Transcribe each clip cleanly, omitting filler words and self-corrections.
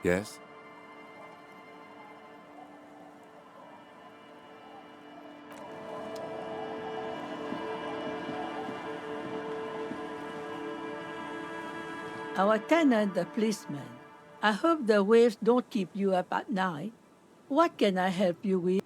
Yes? Our tenant, the policeman. I hope the waves don't keep you up at night. What can I help you with?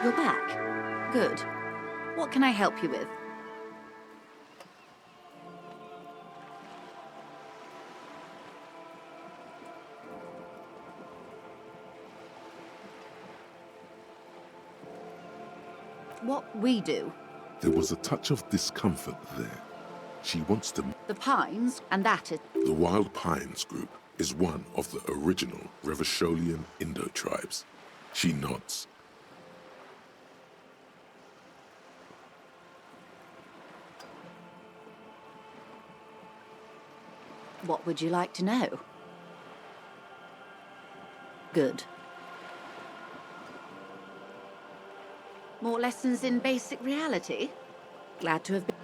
You're back. Good. What can I help you with? What we do? There was a touch of discomfort there. She wants to... The Pines, and that is... The Wild Pines group is one of the original Revacholian Indo tribes. She nods. What would you like to know? Good. More lessons in basic reality? Glad to have been...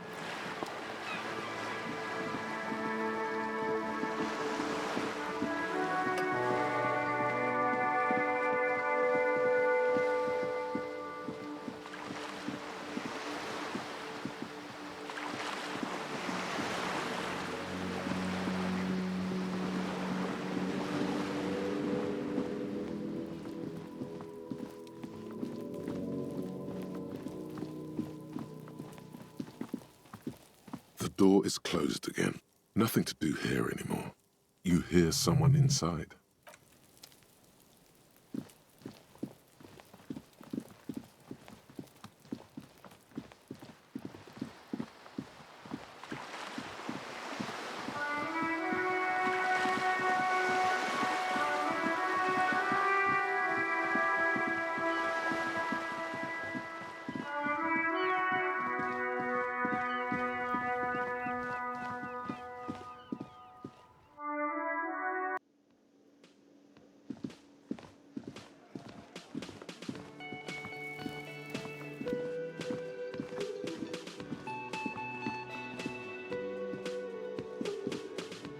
The door is closed again. Nothing to do here anymore. You hear someone inside.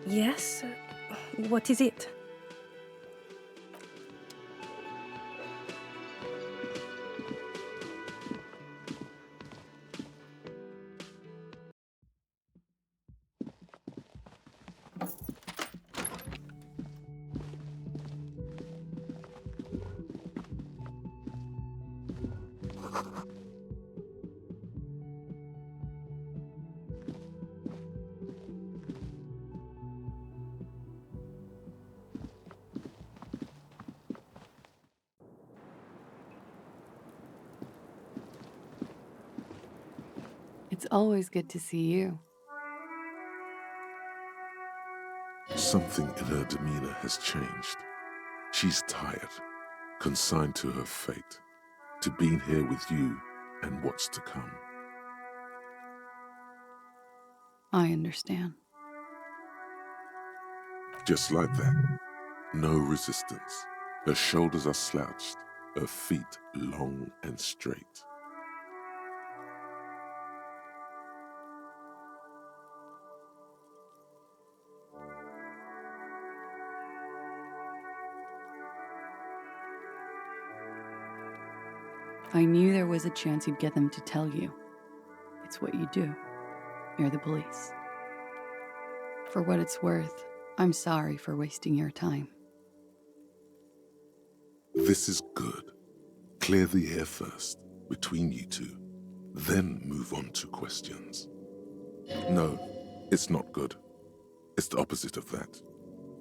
Yes? What is it? It's always good to see you. Something in her demeanor has changed. She's tired, consigned to her fate, to being here with you and what's to come. I understand. Just like that, no resistance. Her shoulders are slouched, her feet long and straight. I knew there was a chance you'd get them to tell you. It's what you do. You're the police. For what it's worth, I'm sorry for wasting your time. This is good. Clear the air first, between you two, then move on to questions. No, it's not good. It's the opposite of that.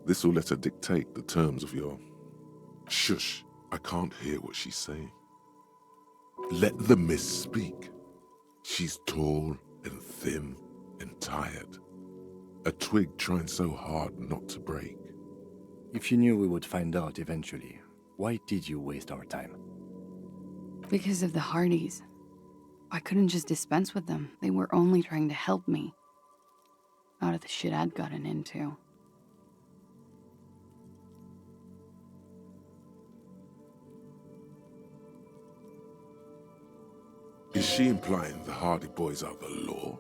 This will let her dictate the terms of your... Shush, I can't hear what she's saying. Let the miss speak. She's tall and thin and tired. A twig trying so hard not to break. If you knew we would find out eventually, why did you waste our time? Because of the Hardys. I couldn't just dispense with them. They were only trying to help me. Out of the shit I'd gotten into. Is she implying the Hardy Boys are the law?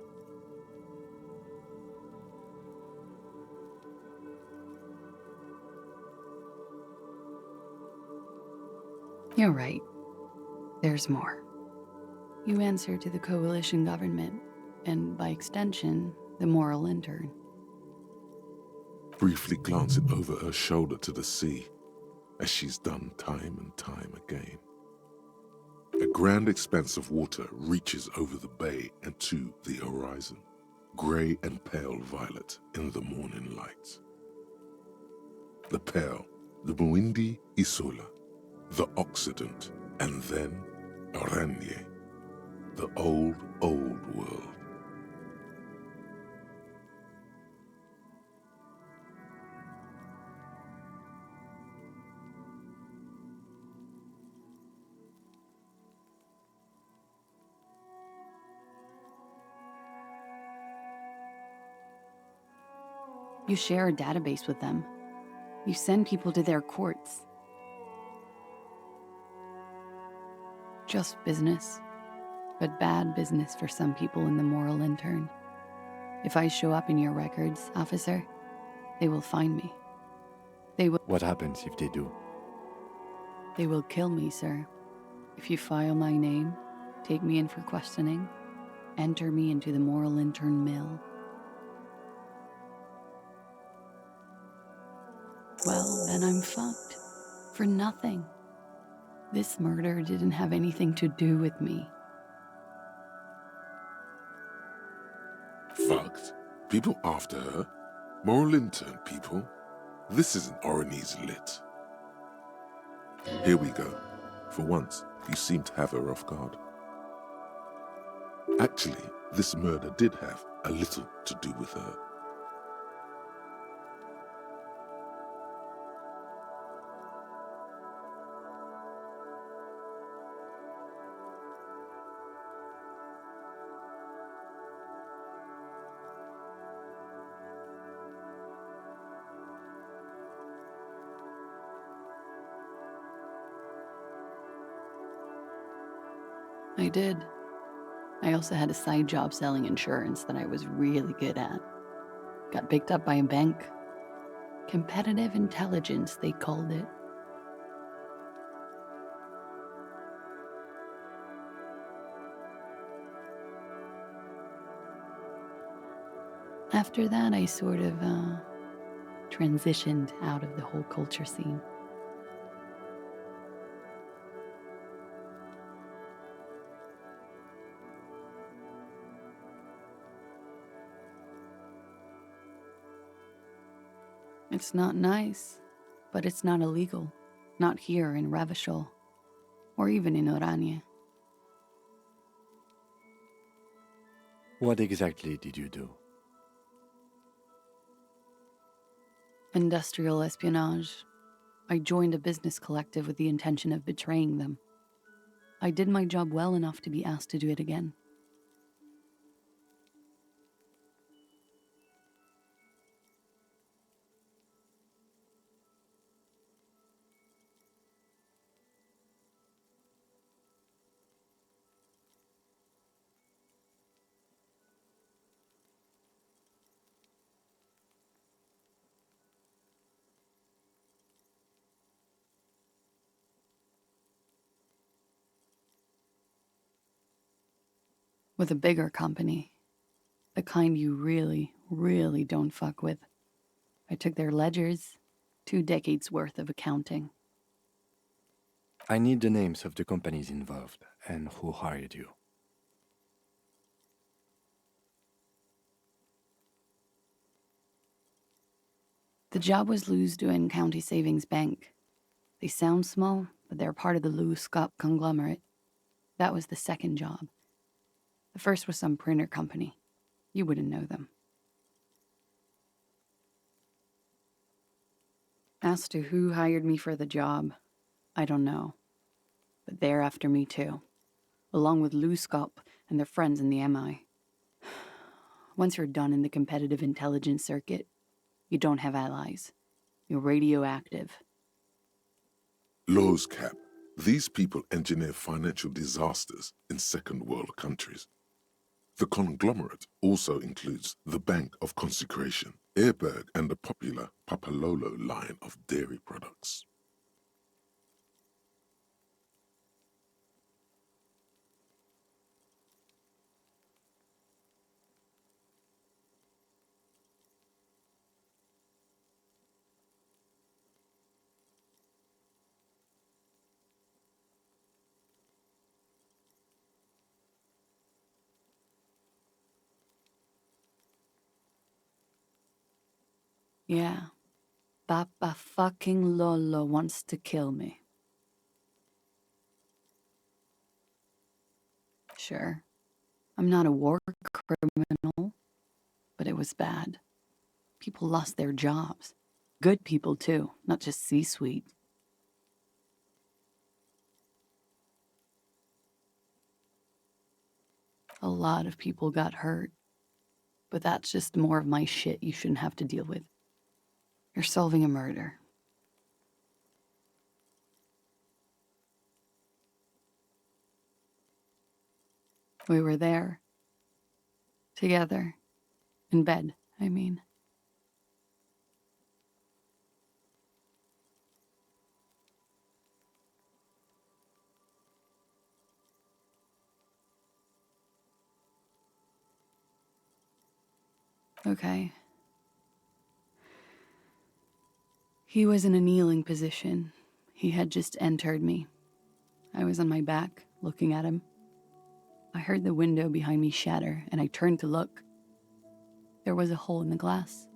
You're right. There's more. You answer to the coalition government, and by extension, the moral intern. Briefly glancing over her shoulder to the sea, as she's done time and time again. A grand expanse of water reaches over the bay and to the horizon, grey and pale violet in the morning light. The pale, the Muindi Isola, the Occident, and then Oranje, the old, old world. You share a database with them. You send people to their courts. Just business, but bad business for some people in the moral intern. If I show up in your records, officer, they will find me. What happens if they do? They will kill me, sir. If you file my name, take me in for questioning, enter me into the moral intern mill. Well, then I'm fucked. For nothing. This murder didn't have anything to do with me. Fucked? People after her? Moral intern people? This isn't Orani's lit. Here we go. For once, you seem to have her off guard. Actually, this murder did have a little to do with her. I did. I also had a side job selling insurance that I was really good at. Got picked up by a bank. Competitive intelligence, they called it. After that, I sort of transitioned out of the whole culture scene. It's not nice, but it's not illegal. Not here in Revachol, or even in Oranje. What exactly did you do? Industrial espionage. I joined a business collective with the intention of betraying them. I did my job well enough to be asked to do it again. With a bigger company. The kind you really, really don't fuck with. I took their ledgers, 2 decades worth of accounting. I need the names of the companies involved and who hired you. The job was Lou's doing County Savings Bank. They sound small, but they're part of the Lou Scott conglomerate. That was the second job. The first was some printer company. You wouldn't know them. As to who hired me for the job, I don't know. But they're after me too, along with Lou Scott and their friends in the MI. Once you're done in the competitive intelligence circuit, you don't have allies. You're radioactive. Laws cap. These people engineer financial disasters in second world countries. The conglomerate also includes the Bank of Consecration, Airberg, and the popular Papalolo line of dairy products. Yeah. Papa fucking Lolo wants to kill me. Sure. I'm not a war criminal, but it was bad. People lost their jobs. Good people, too, not just C-suite. A lot of people got hurt. But that's just more of my shit you shouldn't have to deal with. You're solving a murder. We were there. Together. In bed, I mean. Okay. He was in a kneeling position. He had just entered me. I was on my back, looking at him. I heard the window behind me shatter, and I turned to look. There was a hole in the glass.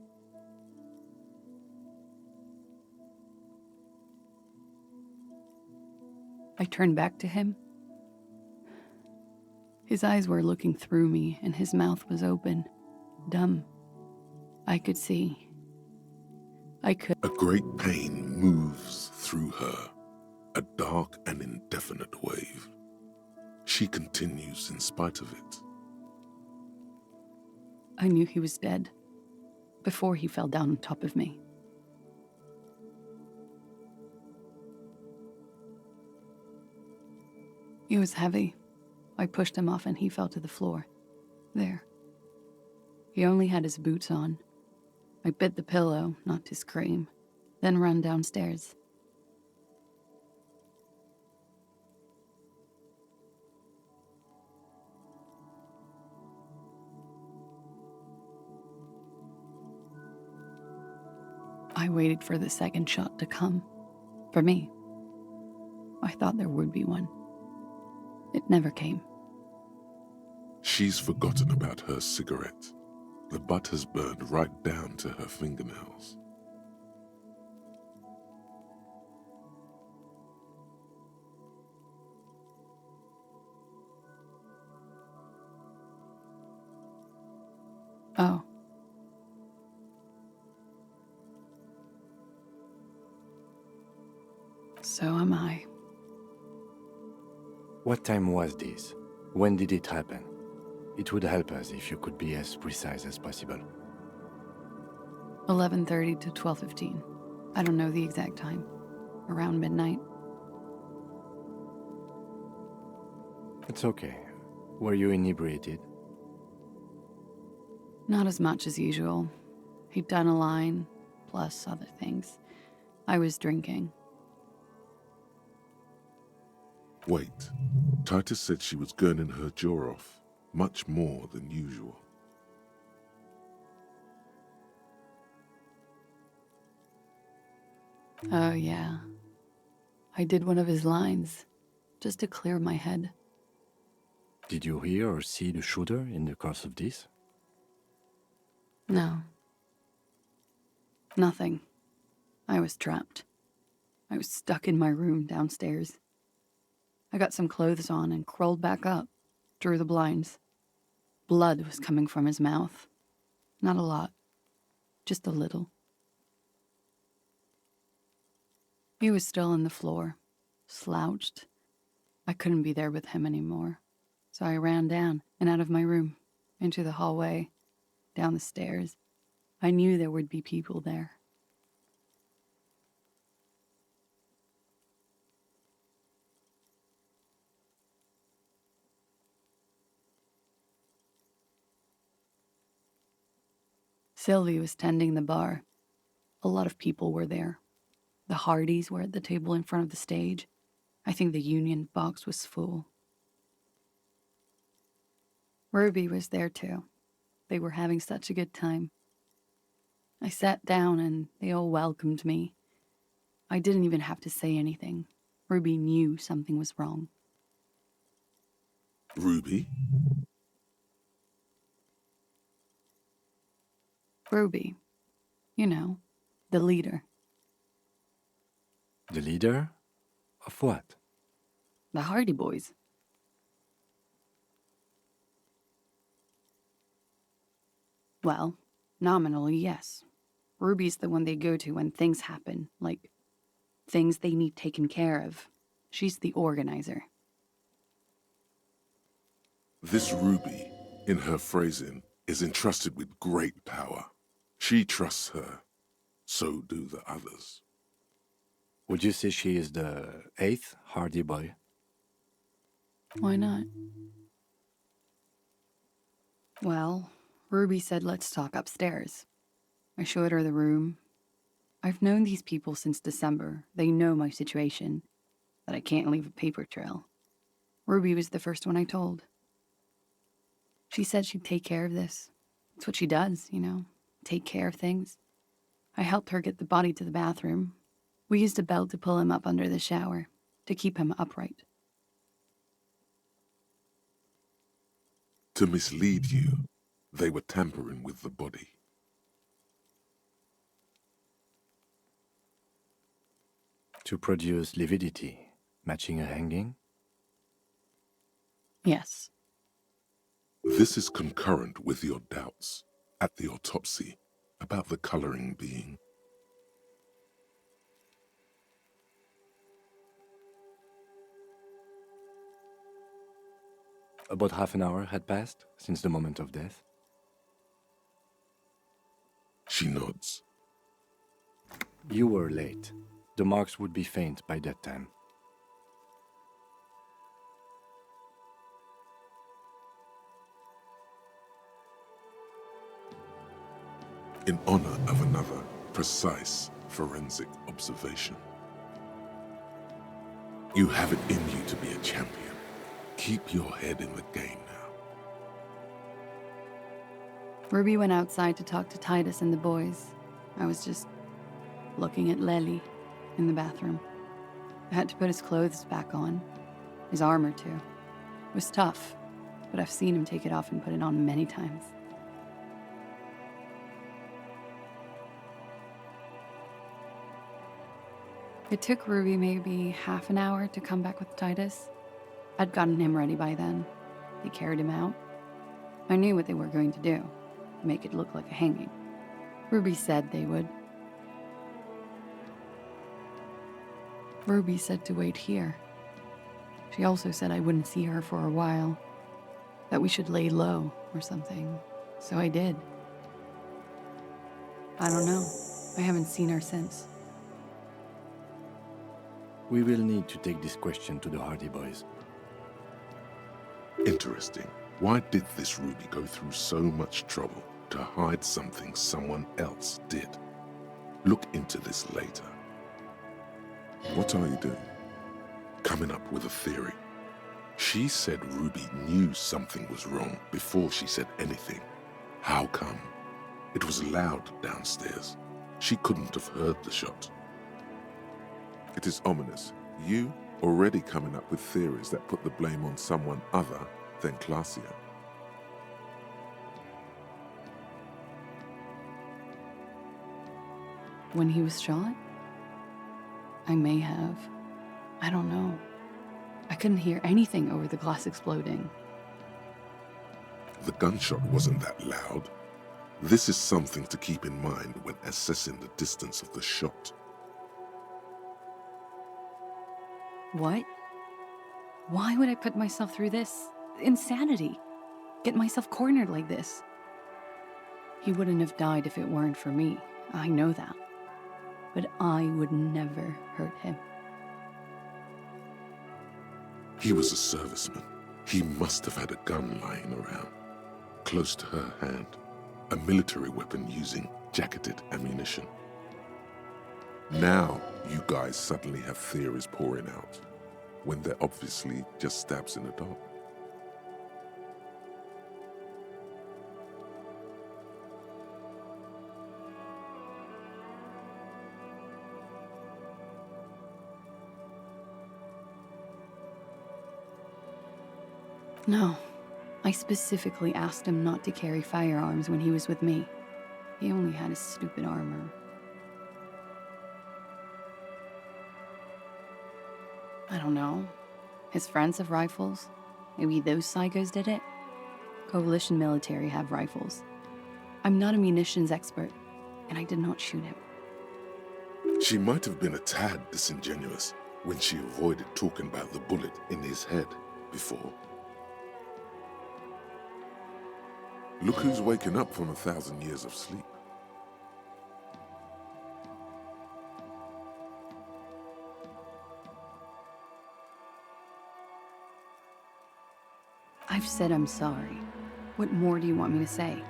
I turned back to him. His eyes were looking through me, and his mouth was open. Dumb. I could see. I could. A great pain moves through her, a dark and indefinite wave. She continues in spite of it. I knew he was dead. Before he fell down on top of me. He was heavy. I pushed him off and he fell to the floor. There. He only had his boots on. I bit the pillow, not to scream, then ran downstairs. I waited for the second shot to come. For me. I thought there would be one. It never came. She's forgotten about her cigarette. The butt has burned right down to her fingernails. Oh. So am I. What time was this? When did it happen? It would help us if you could be as precise as possible. 11:30 to 12:15. I don't know the exact time. Around midnight. It's okay. Were you inebriated? Not as much as usual. He'd done a line, plus other things. I was drinking. Wait. Titus said she was gurning her jaw off, much more than usual. Oh, yeah. I did one of his lines, just to clear my head. Did you hear or see the shooter in the course of this? No. Nothing. I was trapped. I was stuck in my room downstairs. I got some clothes on and crawled back up, drew the blinds. Blood was coming from his mouth. Not a lot, just a little. He was still on the floor, slouched. I couldn't be there with him anymore, so I ran down and out of my room, into the hallway, down the stairs. I knew there would be people there. Sylvie was tending the bar. A lot of people were there. The Hardys were at the table in front of the stage. I think the Union box was full. Ruby was there too. They were having such a good time. I sat down and they all welcomed me. I didn't even have to say anything. Ruby knew something was wrong. Ruby? Ruby, you know, the leader. The leader? Of what? The Hardy Boys. Well, nominally, yes. Ruby's the one they go to when things happen, like things they need taken care of. She's the organizer. This Ruby, in her phrasing, is entrusted with great power. She trusts her. So do the others. Would you say she is the 8th Hardy Boy? Why not? Well, Ruby said let's talk upstairs. I showed her the room. I've known these people since December. They know my situation, that I can't leave a paper trail. Ruby was the first one I told. She said she'd take care of this. It's what she does, you know, take care of things. I helped her get the body to the bathroom. We used a belt to pull him up under the shower, to keep him upright. To mislead you, they were tampering with the body. To produce lividity, matching a hanging? Yes. This is concurrent with your doubts at the autopsy about the coloring being. About half an hour had passed since the moment of death. She nods. You were late. The marks would be faint by that time. In honor of another precise forensic observation. You have it in you to be a champion. Keep your head in the game now. Ruby went outside to talk to Titus and the boys. I was just looking at Lely in the bathroom. I had to put his clothes back on. His armor, too. It was tough, but I've seen him take it off and put it on many times. It took Ruby maybe half an hour to come back with Titus. I'd gotten him ready by then. They carried him out. I knew what they were going to do. make it look like a hanging. Ruby said they would. Ruby said to wait here. She also said I wouldn't see her for a while, that we should lay low or something, so I did. I don't know. I haven't seen her since. We will need to take this question to the Hardy Boys. Interesting. Why did this Ruby go through so much trouble to hide something someone else did? Look into this later. What are you doing? Coming up with a theory. She said Ruby knew something was wrong before she said anything. How come? It was loud downstairs. She couldn't have heard the shot. It is ominous. You already coming up with theories that put the blame on someone other than Glacia. When he was shot? I may have. I don't know. I couldn't hear anything over the glass exploding. The gunshot wasn't that loud. This is something to keep in mind when assessing the distance of the shot. What? Why would I put myself through this? Insanity. Get myself cornered like this. He wouldn't have died if it weren't for me. I know that. But I would never hurt him. He was a serviceman. He must have had a gun lying around, close to her hand. A military weapon using jacketed ammunition. Now, you guys suddenly have theories pouring out, when they're obviously just stabs in the dark. No. I specifically asked him not to carry firearms when he was with me. He only had his stupid armor. I don't know. His friends have rifles. Maybe those psychos did it? Coalition military have rifles. I'm not a munitions expert, and I did not shoot him. She might have been a tad disingenuous when she avoided talking about the bullet in his head before. Look who's waking up from 1,000 years of sleep. I've said I'm sorry. What more do you want me to say?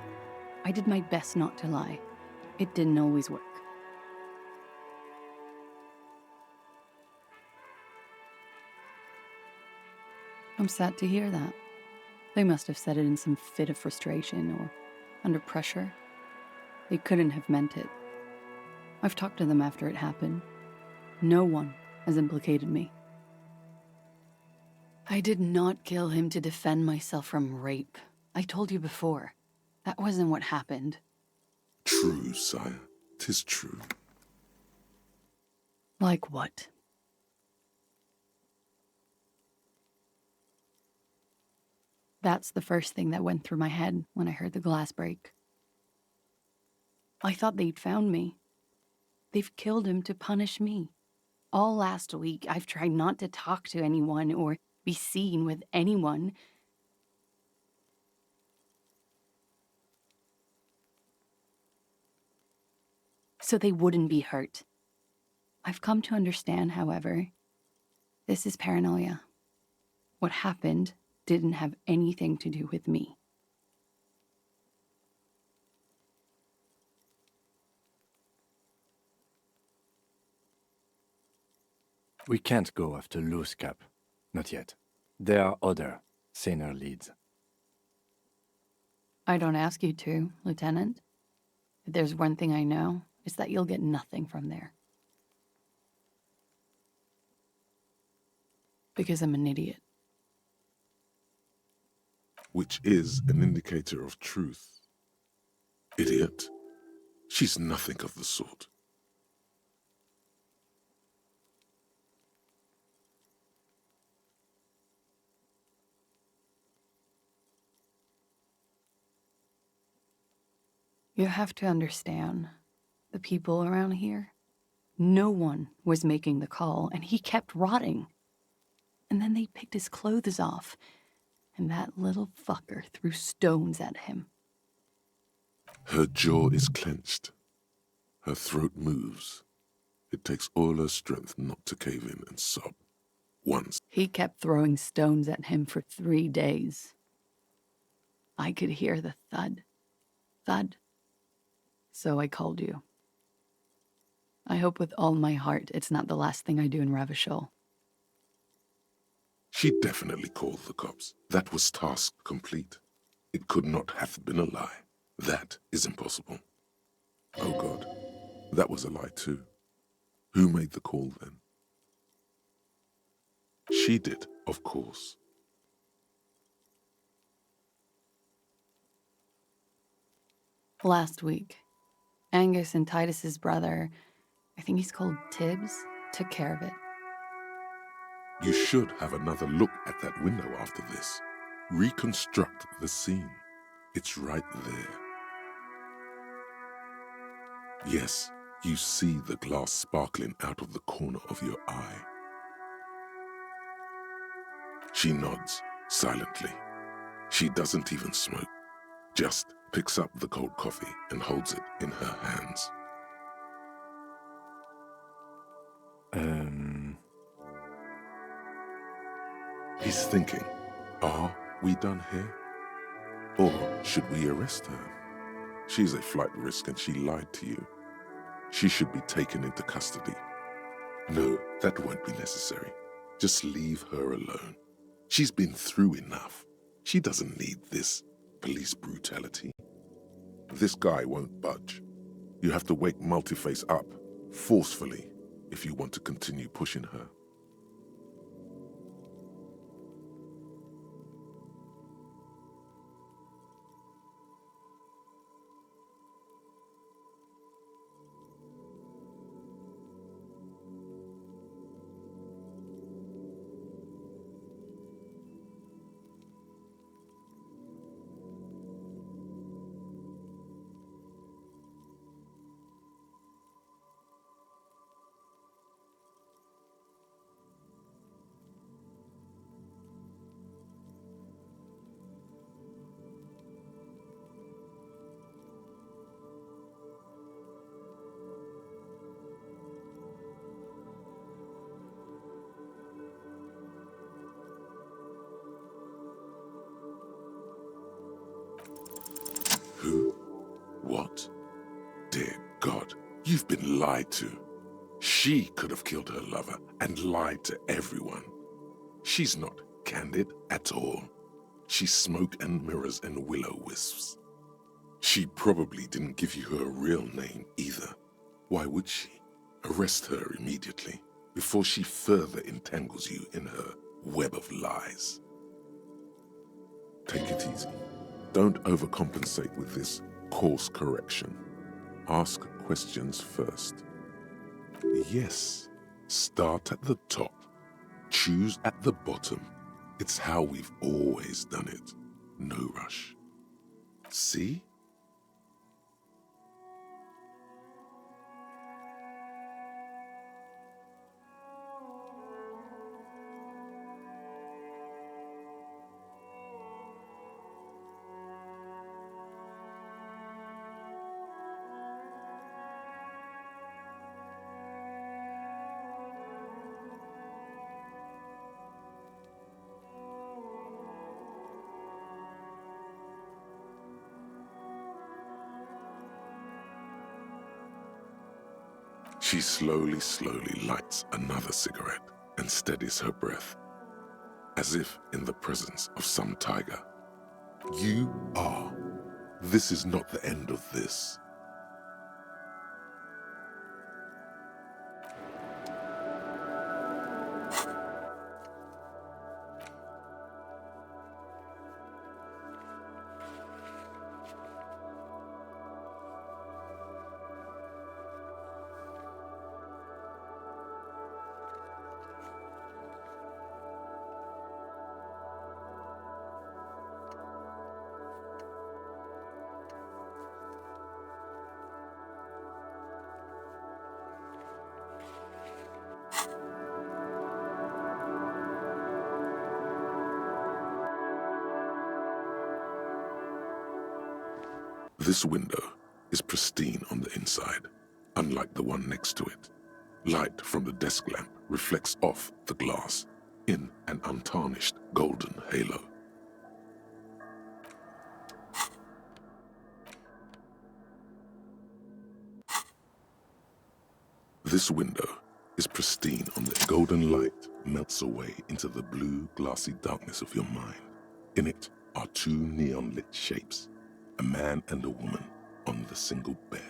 I did my best not to lie. It didn't always work. I'm sad to hear that. They must have said it in some fit of frustration or under pressure. They couldn't have meant it. I've talked to them after it happened. No one has implicated me. I did not kill him to defend myself from rape. I told you before. That wasn't what happened. True, sire. 'Tis true. Like what? That's the first thing that went through my head when I heard the glass break. I thought they'd found me. They've killed him to punish me. All last week, I've tried not to talk to anyone or be seen with anyone. So they wouldn't be hurt. I've come to understand, however, this is paranoia. What happened didn't have anything to do with me. We can't go after Loose Cap. Not yet. There are other, saner leads. I don't ask you to, Lieutenant. If there's one thing I know, it's that you'll get nothing from there. Because I'm an idiot. Which is an indicator of truth. Idiot. She's nothing of the sort. You have to understand, the people around here, no one was making the call, and he kept rotting. And then they picked his clothes off, and that little fucker threw stones at him. Her jaw is clenched. Her throat moves. It takes all her strength not to cave in and sob. Once. He kept throwing stones at him for 3 days. I could hear the thud, thud. So I called you. I hope with all my heart it's not the last thing I do in Ravishol. She definitely called the cops. That was task complete. It could not have been a lie. That is impossible. Oh God, that was a lie too. Who made the call then? She did, of course. Last week, Angus and Titus's brother, I think he's called Tibbs, took care of it. You should have another look at that window after this. Reconstruct the scene. It's right there. Yes, you see the glass sparkling out of the corner of your eye. She nods, silently. She doesn't even smoke. Just picks up the cold coffee and holds it in her hands. He's thinking, are we done here? Or should we arrest her? She's a flight risk and she lied to you. She should be taken into custody. No, that won't be necessary. Just leave her alone. She's been through enough. She doesn't need this police brutality. This guy won't budge. You have to wake Multiface up, forcefully, if you want to continue pushing her. Who? What? Dear God, you've been lied to. She could have killed her lover and lied to everyone. She's not candid at all. She's smoke and mirrors and willow-wisps. She probably didn't give you her real name either. Why would she? Arrest her immediately before she further entangles you in her web of lies. Take it easy. Don't overcompensate with this course correction. Ask questions first. Yes, start at the top. Choose at the bottom. It's how we've always done it. No rush. See? She slowly lights another cigarette and steadies her breath, as if in the presence of some tiger. You are. This is not the end of this. This window is pristine on the inside, unlike the one next to it. Light from the desk lamp reflects off the glass in an untarnished golden halo. This window is pristine on the golden light melts away into the blue, glassy darkness of your mind. In it are two neon-lit shapes, a man and a woman on the single bed.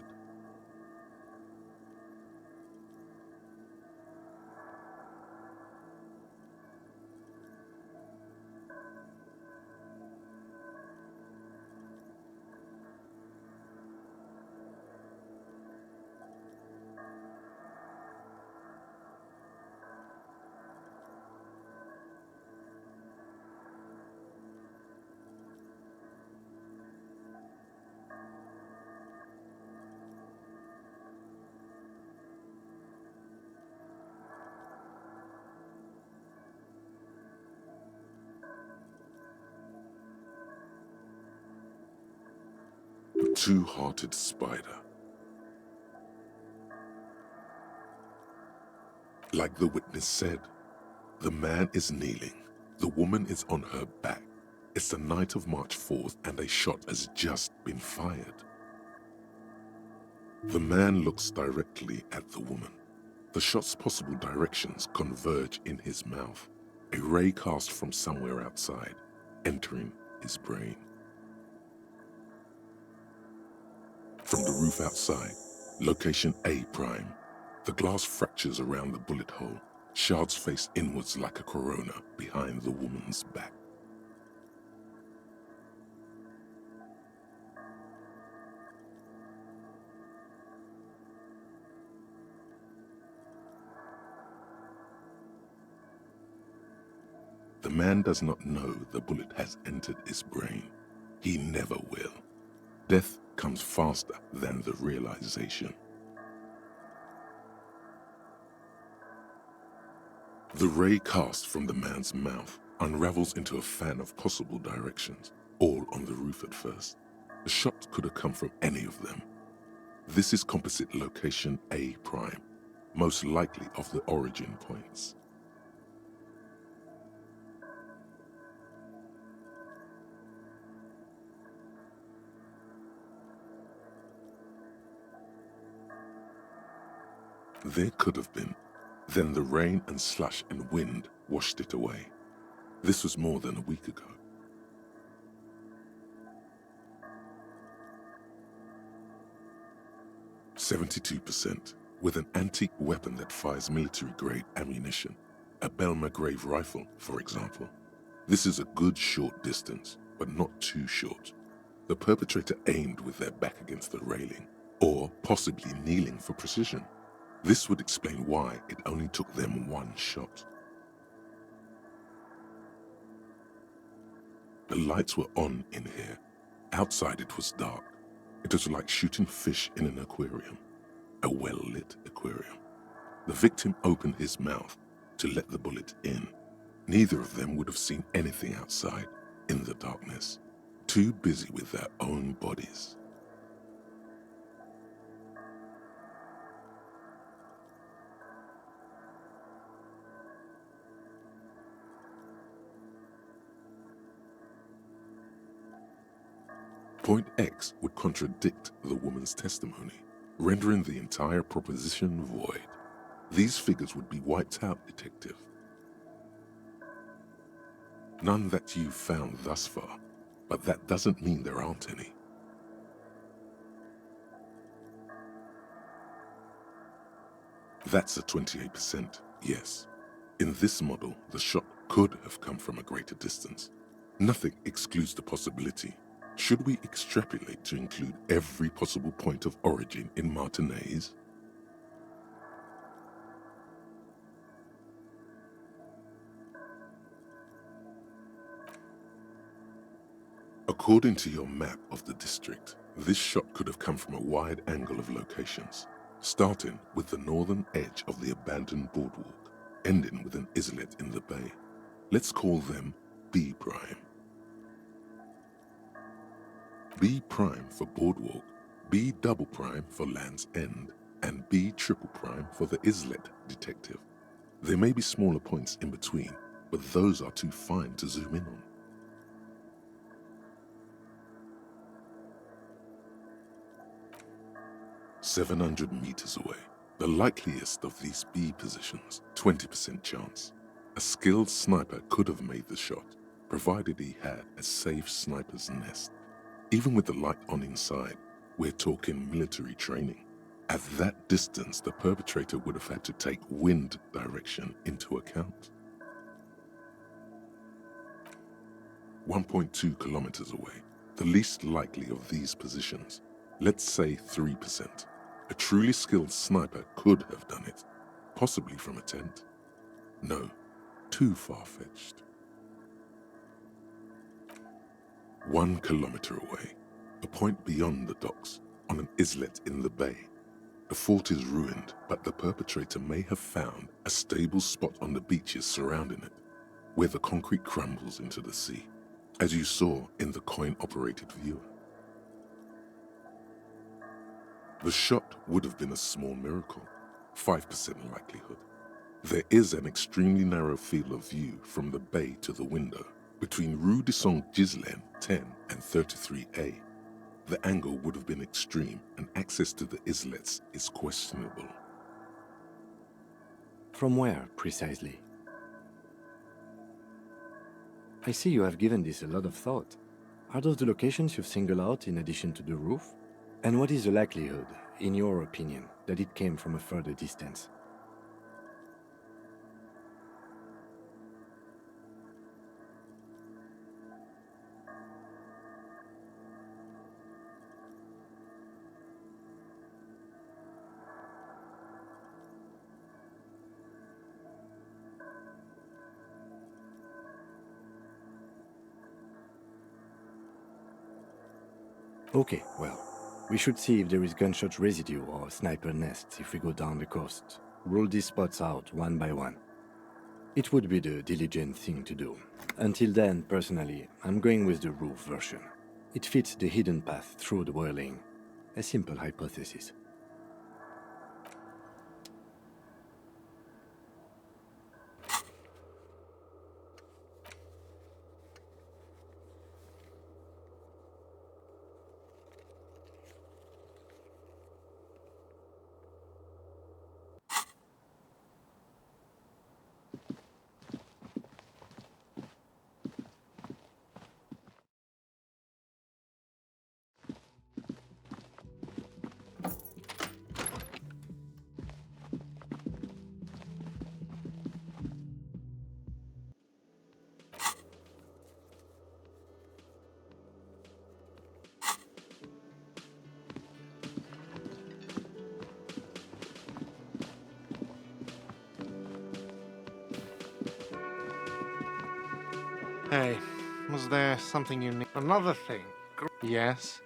A two-hearted spider. Like the witness said, the man is kneeling, the woman is on her back. It's the night of March 4th and a shot has just been fired. The man looks directly at the woman. The shot's possible directions converge in his mouth, a ray cast from somewhere outside, entering his brain. From the roof outside, location A prime, the glass fractures around the bullet hole, shards face inwards like a corona behind the woman's back. The man does not know the bullet has entered his brain. He never will. Death comes faster than the realization. The ray cast from the man's mouth unravels into a fan of possible directions, all on the roof at first. The shot could have come from any of them. This is composite location A prime, most likely of the origin points. There could have been. Then the rain and slush and wind washed it away. This was more than a week ago. "72%, with an antique weapon that fires military-grade ammunition, a Belma-grave rifle, for example. This is a good short distance, but not too short. The perpetrator aimed with their back against the railing, or possibly kneeling for precision. This would explain why it only took them one shot. The lights were on in here. Outside it was dark. It was like shooting fish in an aquarium, a well-lit aquarium. The victim opened his mouth to let the bullet in. Neither of them would have seen anything outside in the darkness, too busy with their own bodies. Point X would contradict the woman's testimony, rendering the entire proposition void. These figures would be wiped out, Detective. None that you've found thus far, but that doesn't mean there aren't any. That's a 28%, yes. In this model, the shot could have come from a greater distance. Nothing excludes the possibility. Should we extrapolate to include every possible point of origin in Martinez? According to your map of the district, this shot could have come from a wide angle of locations, starting with the northern edge of the abandoned boardwalk, ending with an islet in the bay. Let's call them B prime. B prime for Boardwalk, B double prime for Land's End, and B triple prime for the Islet Detective. There may be smaller points in between, but those are too fine to zoom in on. "700 meters away, the likeliest of these B positions, 20% chance. A skilled sniper could have made the shot, provided he had a safe sniper's nest. Even with the light on inside, we're talking military training. At that distance, the perpetrator would have had to take wind direction into account. 1.2 kilometers away, the least likely of these positions, let's say 3%. A truly skilled sniper could have done it, possibly from a tent. No, too far-fetched. 1 kilometer away, a point beyond the docks, on an islet in the bay. The fort is ruined, but the perpetrator may have found a stable spot on the beaches surrounding it, where the concrete crumbles into the sea, as you saw in the coin-operated viewer. The shot would have been a small miracle, 5% likelihood. There is an extremely narrow field of view from the bay to the window, between Rue de Saint-Ghislain 10 and 33A. The angle would have been extreme, and access to the islets is questionable. From where, precisely? I see you have given this a lot of thought. Are those the locations you've singled out in addition to the roof? And what is the likelihood, in your opinion, that it came from a further distance? Okay, well, we should see if there is gunshot residue or sniper nests if we go down the coast. Rule these spots out one by one. It would be the diligent thing to do. Until then, personally, I'm going with the roof version. It fits the hidden path through the whirling. A simple hypothesis. Hey, was there something you need? Another thing. Yes?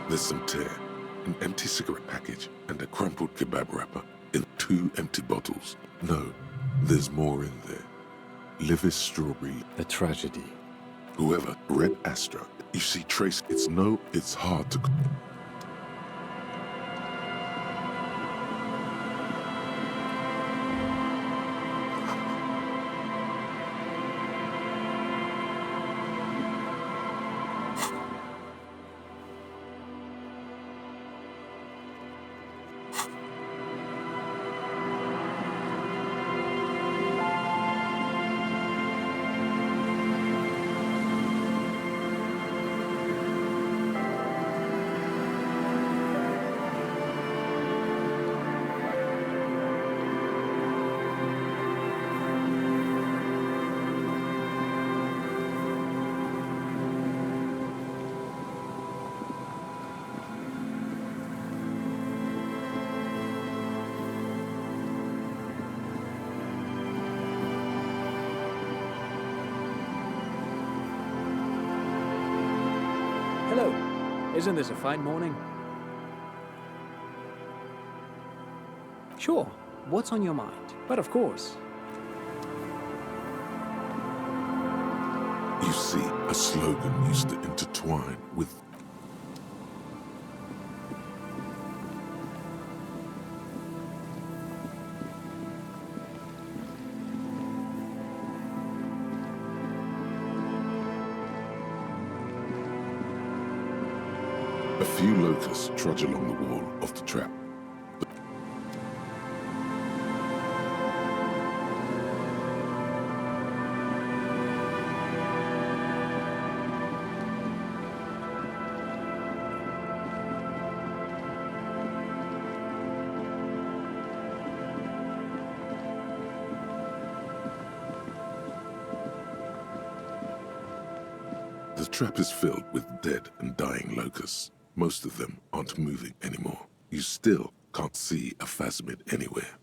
There's some tear, an empty cigarette package, and a crumpled kebab wrapper in 2 empty bottles. No, there's more in there. Livis strawberry. A tragedy. Whoever read Astra, you see trace. It's hard to... Hello. Isn't this a fine morning? Sure. What's on your mind? But of course. You see, a slogan used to intertwine with a few locusts trudge along the wall of the trap. The trap is filled with dead and dying locusts. Most of them aren't moving anymore. You still can't see a phasmid anywhere.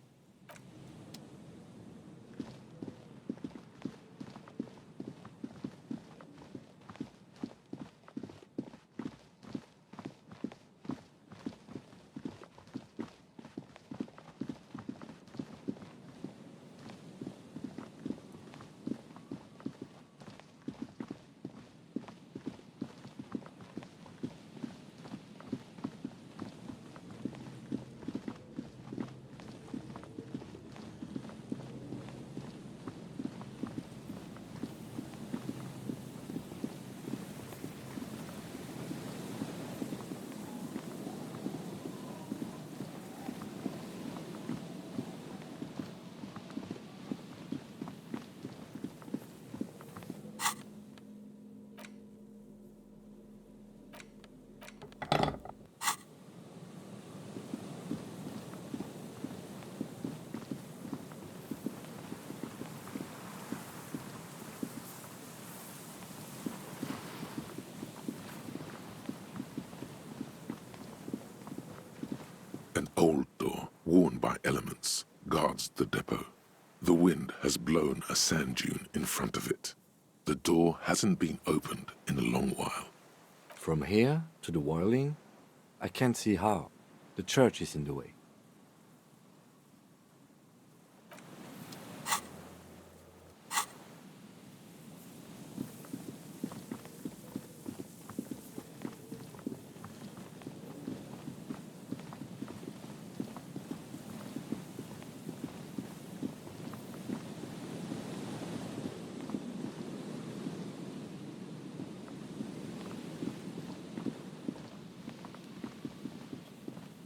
An old door, worn by elements, guards the depot. The wind has blown a sand dune in front of it. The door hasn't been opened in a long while. From here to the whirling, I can't see how. The church is in the way.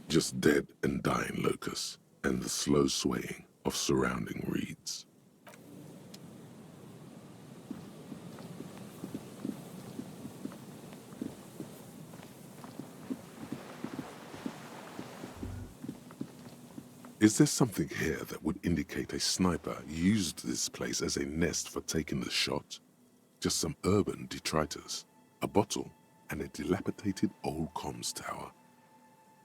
Just dead and dying locusts, and the slow swaying of surrounding reeds. Is there something here that would indicate a sniper used this place as a nest for taking the shot? Just some urban detritus, a bottle, and a dilapidated old comms tower.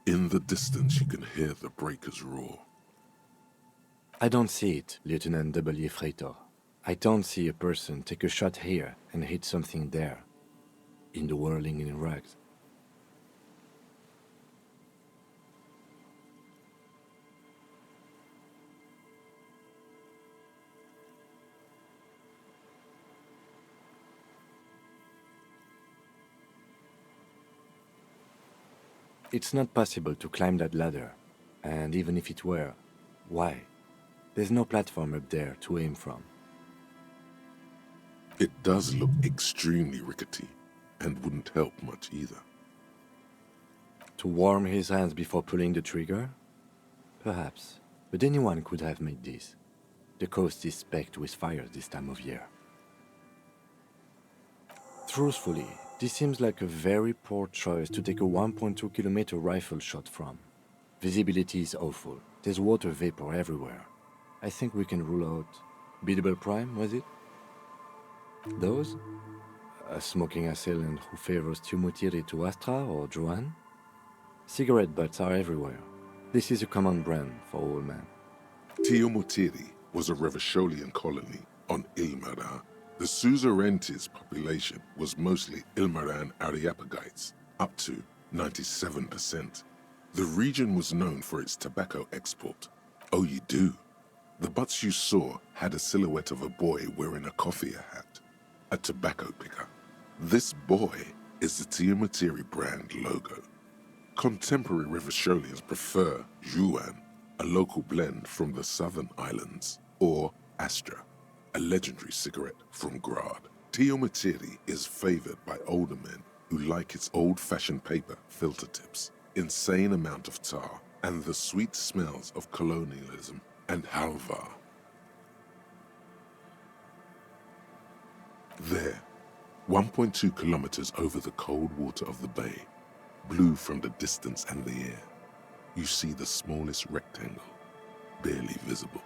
In the distance, you can hear the breakers roar. I don't see it, Lieutenant W. Freighter. I don't see a person take a shot here and hit something there, in the whirling in rags. It's not possible to climb that ladder, and even if it were, why? There's no platform up there to aim from. It does look extremely rickety, and wouldn't help much either. To warm his hands before pulling the trigger? Perhaps, but anyone could have made this. The coast is specked with fires this time of year. Truthfully, this seems like a very poor choice to take a 1.2 kilometer rifle shot from. Visibility is awful. There's water vapor everywhere. I think we can rule out... Biddable Prime, was it? Those? A smoking assailant who favors Tumutiri to Astra or Joan? Cigarette butts are everywhere. This is a common brand for all men. Tiomutiri was a Revacholian colony on Ilmara. The Suzerainty's population was mostly Ilmaran Areopagites, up to 97%. The region was known for its tobacco export. Oh, you do? The butts you saw had a silhouette of a boy wearing a coffee hat, a tobacco picker. This boy is the Tiamatiri brand logo. Contemporary Rivisholians prefer Yuan, a local blend from the southern islands, or Astra, a legendary cigarette from Grad. Tiamatiri is favored by older men who like its old-fashioned paper filter tips, insane amount of tar, and the sweet smells of colonialism and halva. There, 1.2 kilometers over the cold water of the bay, blue from the distance and the air, you see the smallest rectangle, barely visible.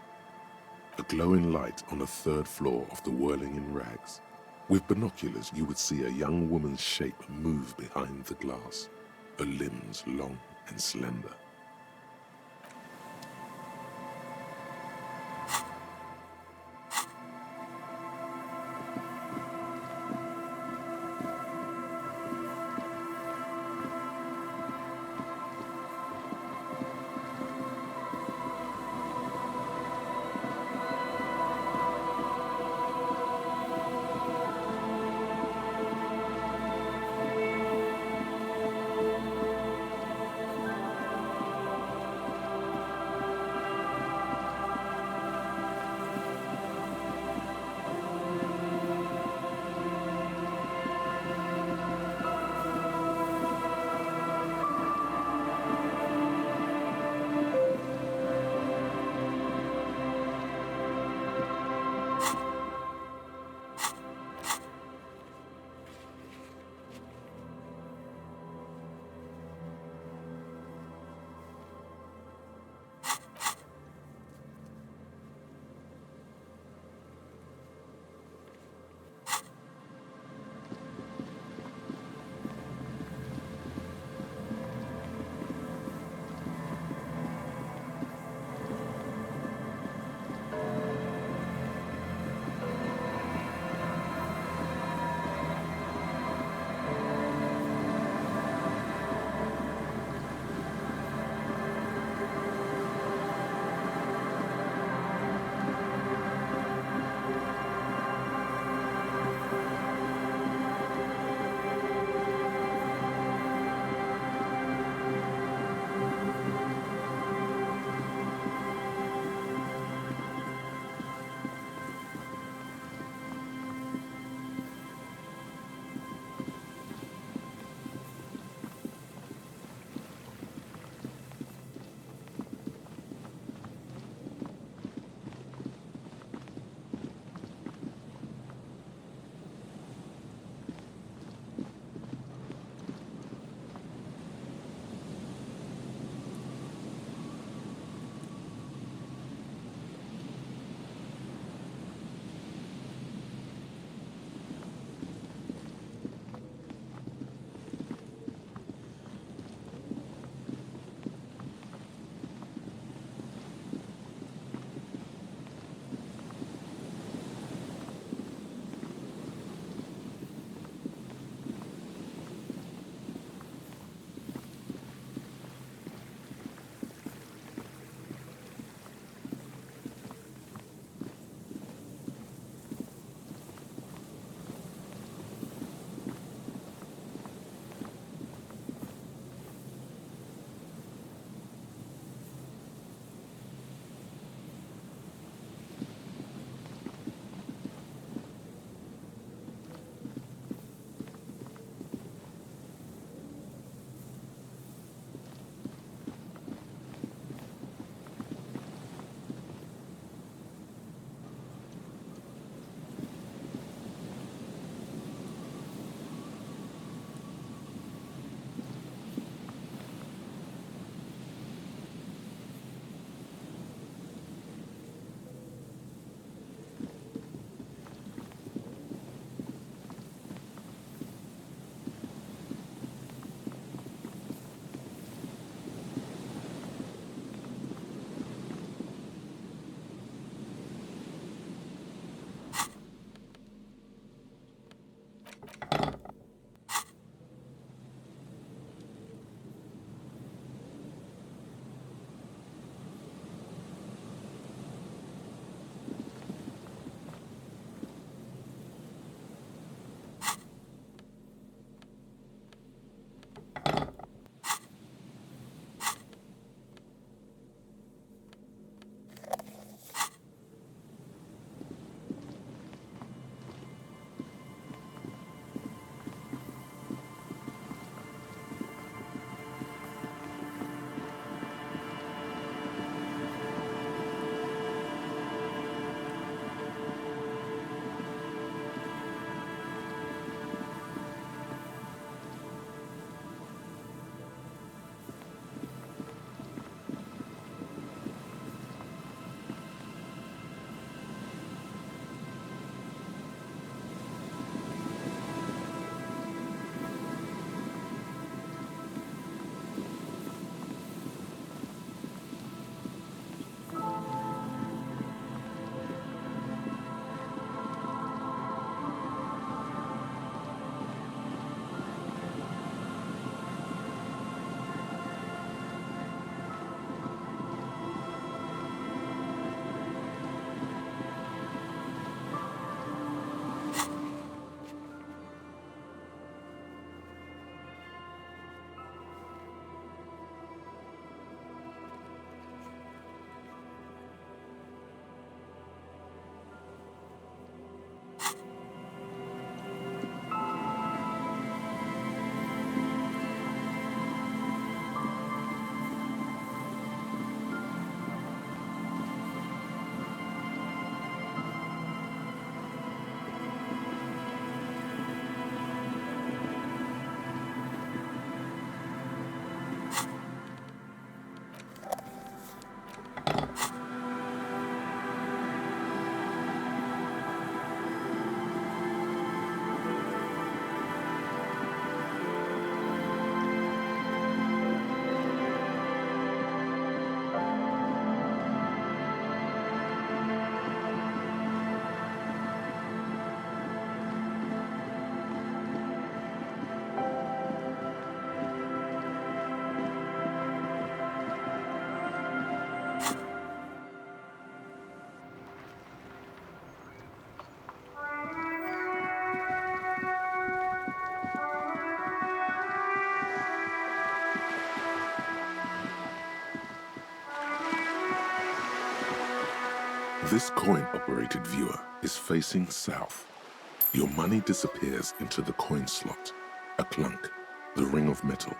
A glowing light on the third floor of the Whirling in Rags. With binoculars, you would see a young woman's shape move behind the glass, her limbs long and slender. This coin-operated viewer is facing south. Your money disappears into the coin slot. A clunk, the ring of metal.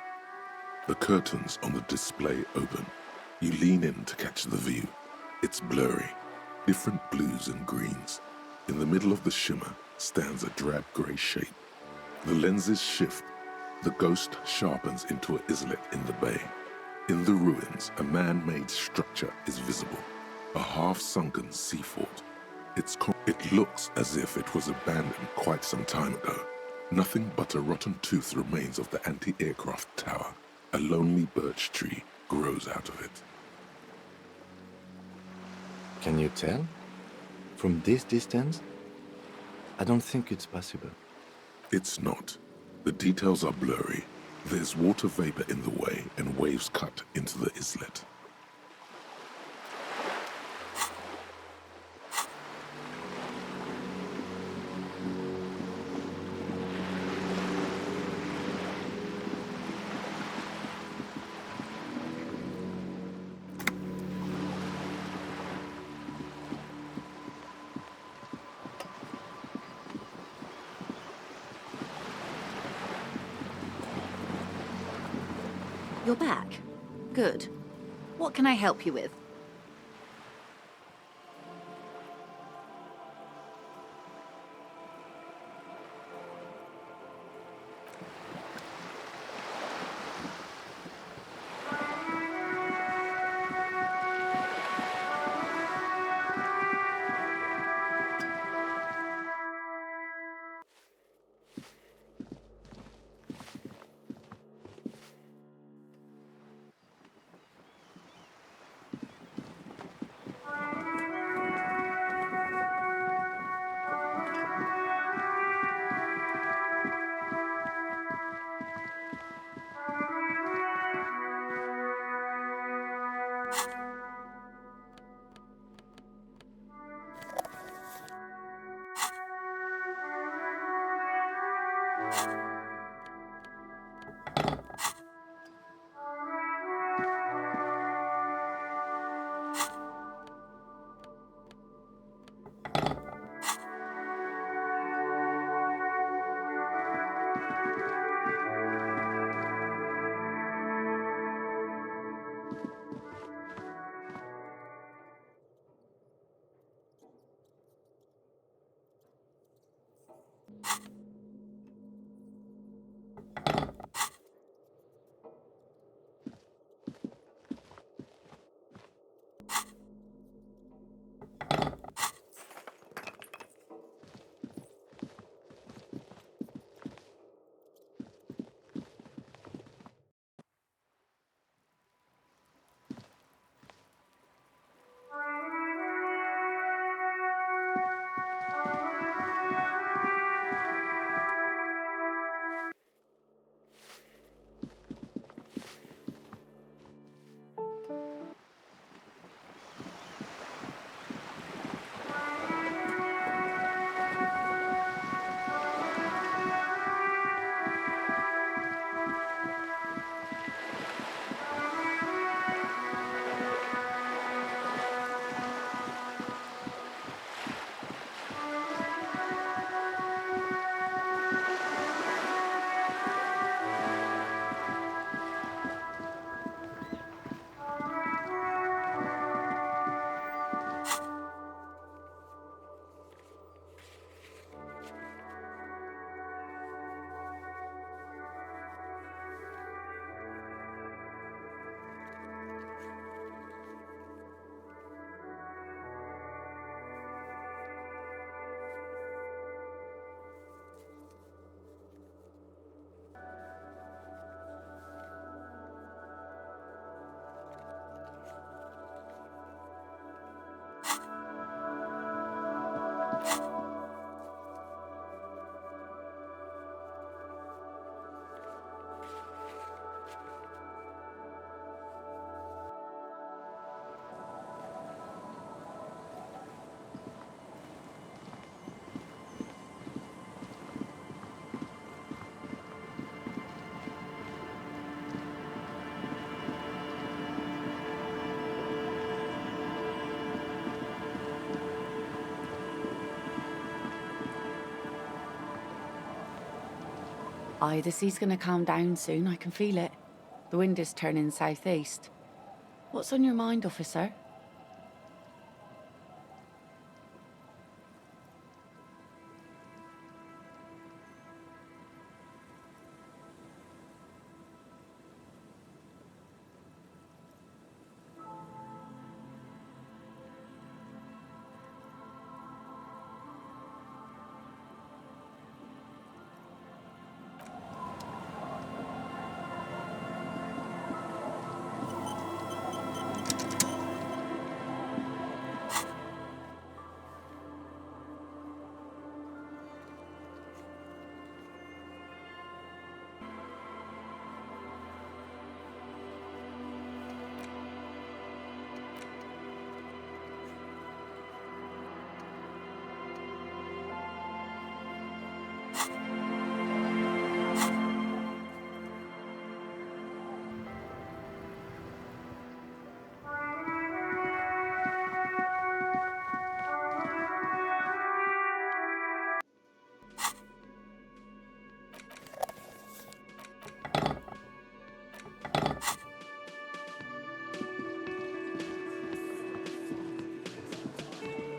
The curtains on the display open. You lean in to catch the view. It's blurry, different blues and greens. In the middle of the shimmer stands a drab grey shape. The lenses shift. The ghost sharpens into an islet in the bay. In the ruins, a man-made structure is visible. A half-sunken sea fort. It looks as if it was abandoned quite some time ago. Nothing but a rotten tooth remains of the anti-aircraft tower. A lonely birch tree grows out of it. Can you tell? From this distance? I don't think it's possible. It's not. The details are blurry. There's water vapor in the way and waves cut into the islet. You're back. Good. What can I help you with? Aye, the sea's gonna calm down soon, I can feel it. The wind is turning southeast. What's on your mind, officer?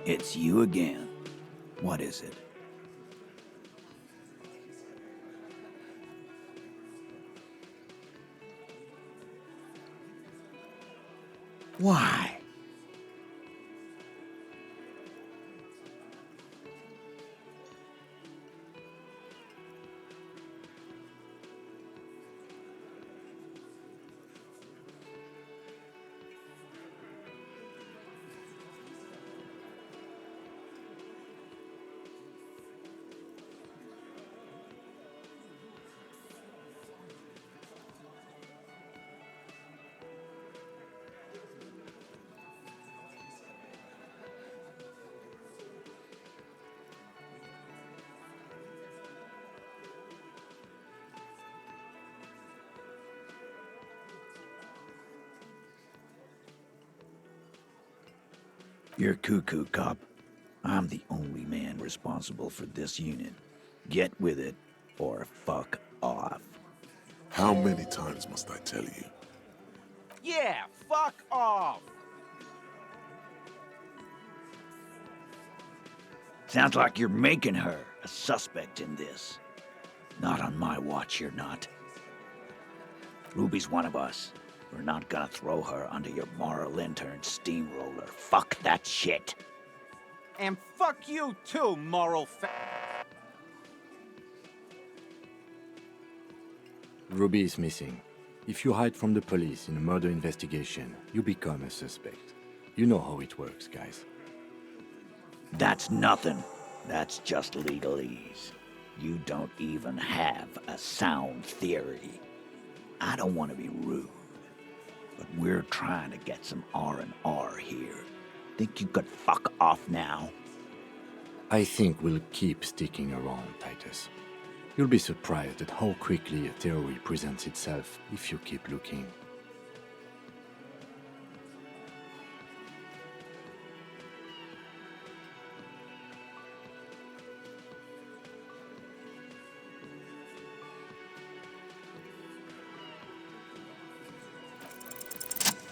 It's you again. What is it? Why? You're cuckoo, cop. I'm the only man responsible for this unit. Get with it, or fuck off. How many times must I tell you? Yeah, fuck off! Sounds like you're making her a suspect in this. Not on my watch, you're not. Ruby's one of us. We're not gonna throw her under your moral intern steamroller. Fuck that shit. And fuck you too, moral Ruby is missing. If you hide from the police in a murder investigation, you become a suspect. You know how it works, guys. That's nothing. That's just legalese. You don't even have a sound theory. I don't want to be rude, but we're trying to get some R&R here. Think you could fuck off now? I think we'll keep sticking around, Titus. You'll be surprised at how quickly a theory presents itself if you keep looking.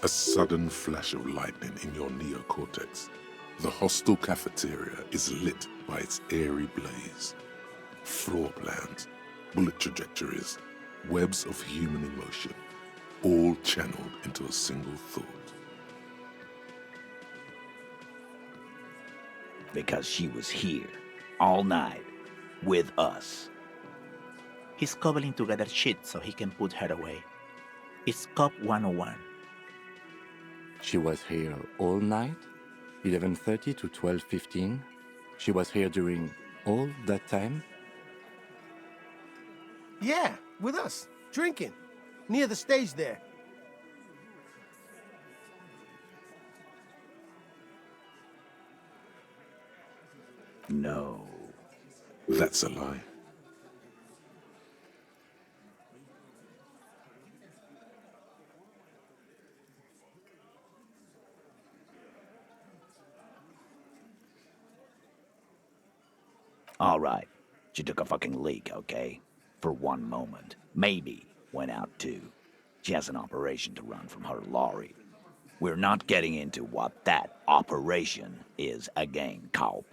A sudden flash of lightning in your neocortex. The hostel cafeteria is lit by its airy blaze. Floor plans, bullet trajectories, webs of human emotion, all channeled into a single thought. Because she was here, all night, with us. He's cobbling together shit so he can put her away. It's Cop 101. She was here all night? 11:30 to 12:15? She was here during all that time? Yeah, with us, drinking, near the stage there. No. That's a lie. All right. She took a fucking leak, okay? For one moment. Maybe went out too. She has an operation to run from her lorry. We're not getting into what that operation is again, Cop.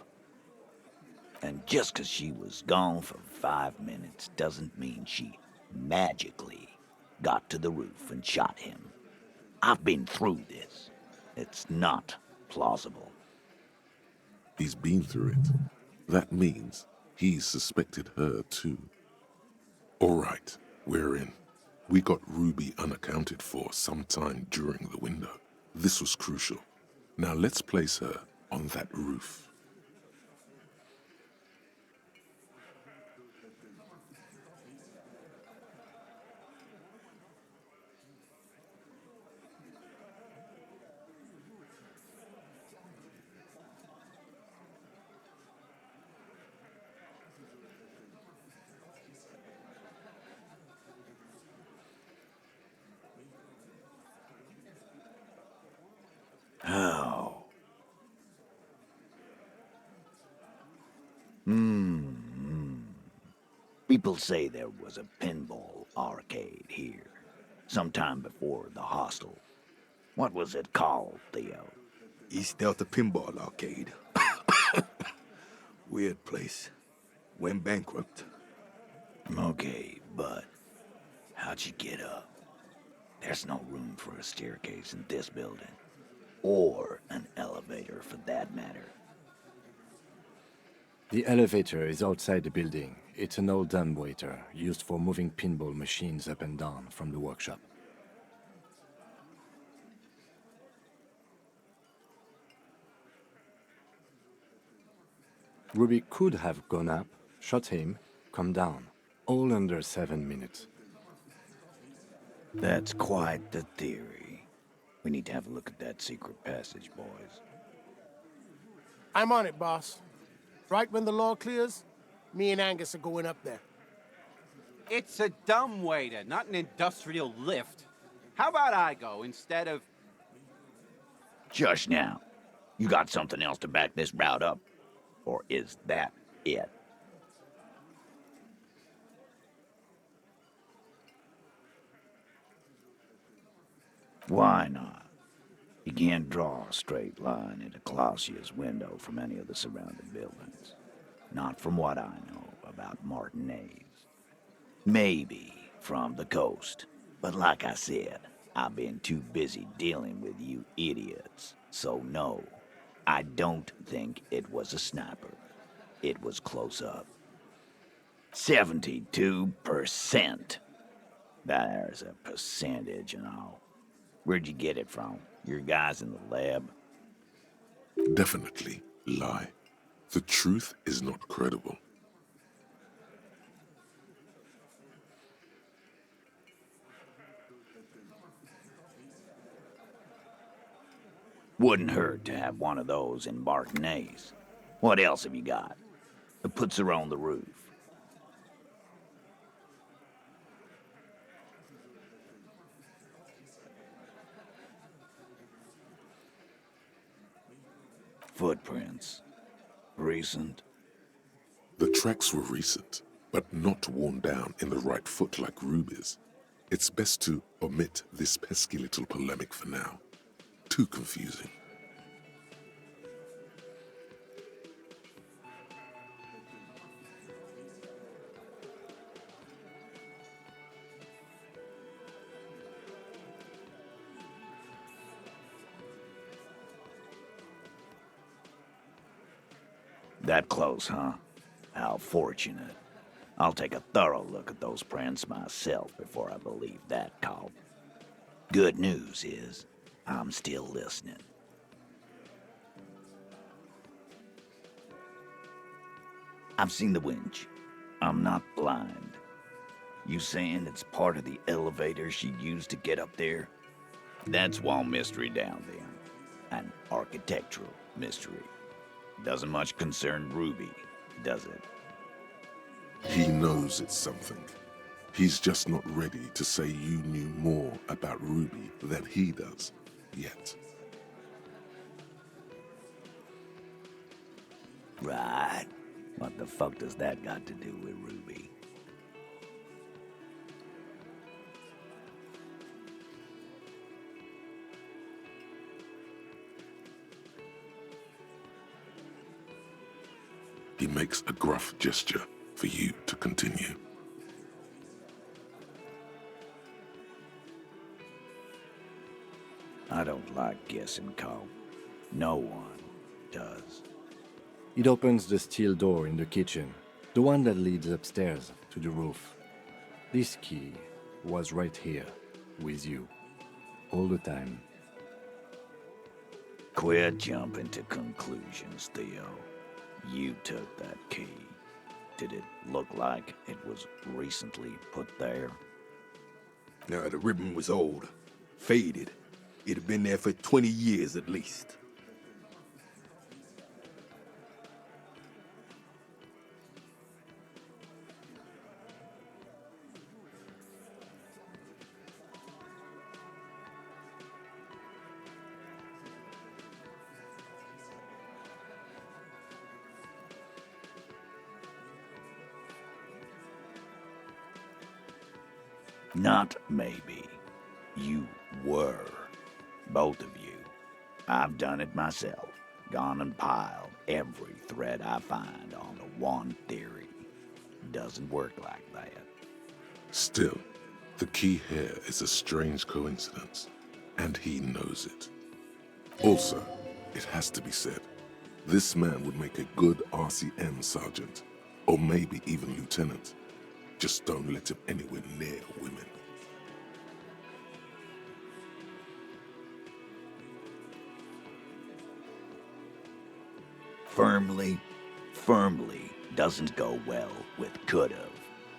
And just 'cause she was gone for 5 minutes doesn't mean she magically got to the roof and shot him. I've been through this. It's not plausible. He's been through it. That means he's suspected her too. All right, we're in. We got Ruby unaccounted for sometime during the window. This was crucial. Now let's place her on that roof. Oh. People say there was a pinball arcade here, sometime before the hostel. What was it called, Theo? East Delta Pinball Arcade. Weird place. Went bankrupt. Okay, but how'd you get up? There's no room for a staircase in this building. Or an elevator, for that matter. The elevator is outside the building. It's an old dumbwaiter used for moving pinball machines up and down from the workshop. Ruby could have gone up, shot him, come down, all under 7 minutes. That's quite the theory. We need to have a look at that secret passage, boys. I'm on it, boss. Right when the law clears, me and Angus are going up there. It's a dumbwaiter, not an industrial lift. How about I go instead of... Just now. You got something else to back this route up? Or is that it? Why not? You can't draw a straight line into Clausia's window from any of the surrounding buildings. Not from what I know about Martinez. Maybe from the coast. But like I said, I've been too busy dealing with you idiots. So no, I don't think it was a sniper. It was close up. 72%. There's a percentage and all. Where'd you get it from? Your guys in the lab? Definitely lie. The truth is not credible. Wouldn't hurt to have one of those in Martinez. What else have you got? That puts her on the roof. Footprints. Recent. The tracks were recent, but not worn down in the right foot like Ruby's. It's best to omit this pesky little polemic for now. Too confusing. That close, huh? How fortunate. I'll take a thorough look at those prints myself before I believe that call. Good news is, I'm still listening. I've seen the winch. I'm not blind. You saying it's part of the elevator she used to get up there? That's one mystery down there. An architectural mystery. Doesn't much concern Ruby, does it? He knows it's something. He's just not ready to say you knew more about Ruby than he does, yet. Right. What the fuck does that got to do with Ruby? He makes a gruff gesture for you to continue. I don't like guessing, Cole. No one does. It opens the steel door in the kitchen, the one that leads upstairs to the roof. This key was right here, with you, all the time. Quit jumping to conclusions, Theo. You took that key. Did it look like it was recently put there? Now, the ribbon was old, faded. It had been there for 20 years at least. Not maybe. You were. Both of you. I've done it myself. Gone and piled every thread I find on the one theory. Doesn't work like that. Still, the key here is a strange coincidence, and he knows it. Also, it has to be said, this man would make a good RCM sergeant, or maybe even lieutenant. Just don't let him anywhere near women. Firmly doesn't go well with could've.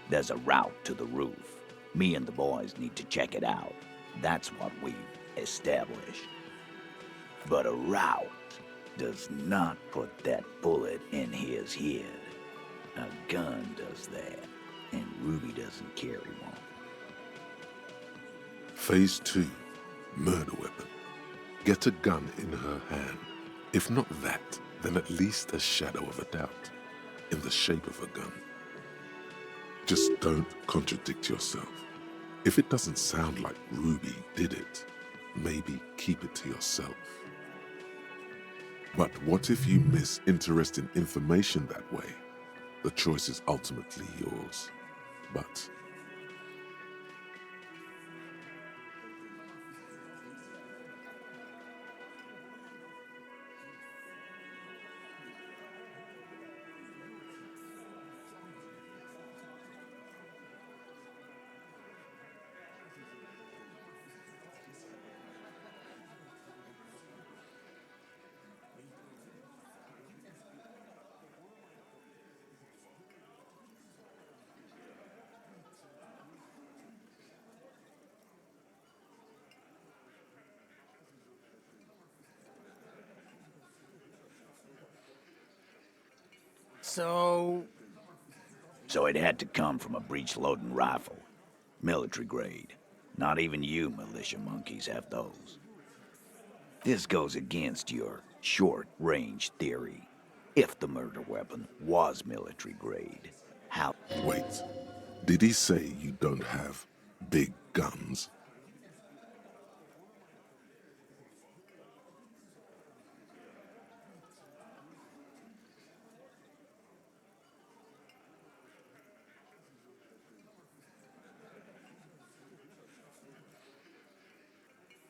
There's a route to the roof. Me and the boys need to check it out. That's what we've established. But a route does not put that bullet in his head. A gun does that, and Ruby doesn't carry one. Phase 2, murder weapon. Get a gun in her hand. If not that, then at least a shadow of a doubt, in the shape of a gun. Just don't contradict yourself. If it doesn't sound like Ruby did it, maybe keep it to yourself. But what if you miss interesting information that way? The choice is ultimately yours. But So it had to come from a breech-loading rifle. Military grade. Not even you militia monkeys have those. This goes against your short-range theory. If the murder weapon was military grade, how... wait, did he say you don't have big guns?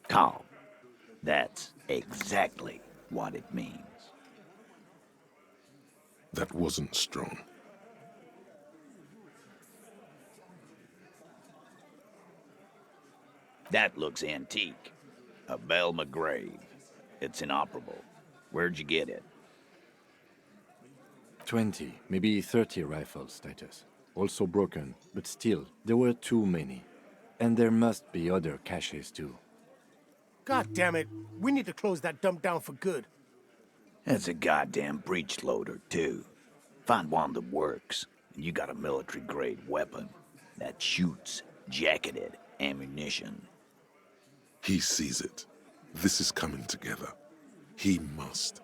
Calm. That's exactly what it means. That wasn't strong. That looks antique. A Belle McGrave. It's inoperable. Where'd you get it? 20, maybe 30 rifles, Titus. Also broken, but still, there were too many. And there must be other caches too. God damn it. We need to close that dump down for good. That's a goddamn breech loader, too. Find one that works, and you got a military-grade weapon that shoots jacketed ammunition. He sees it. This is coming together. He must.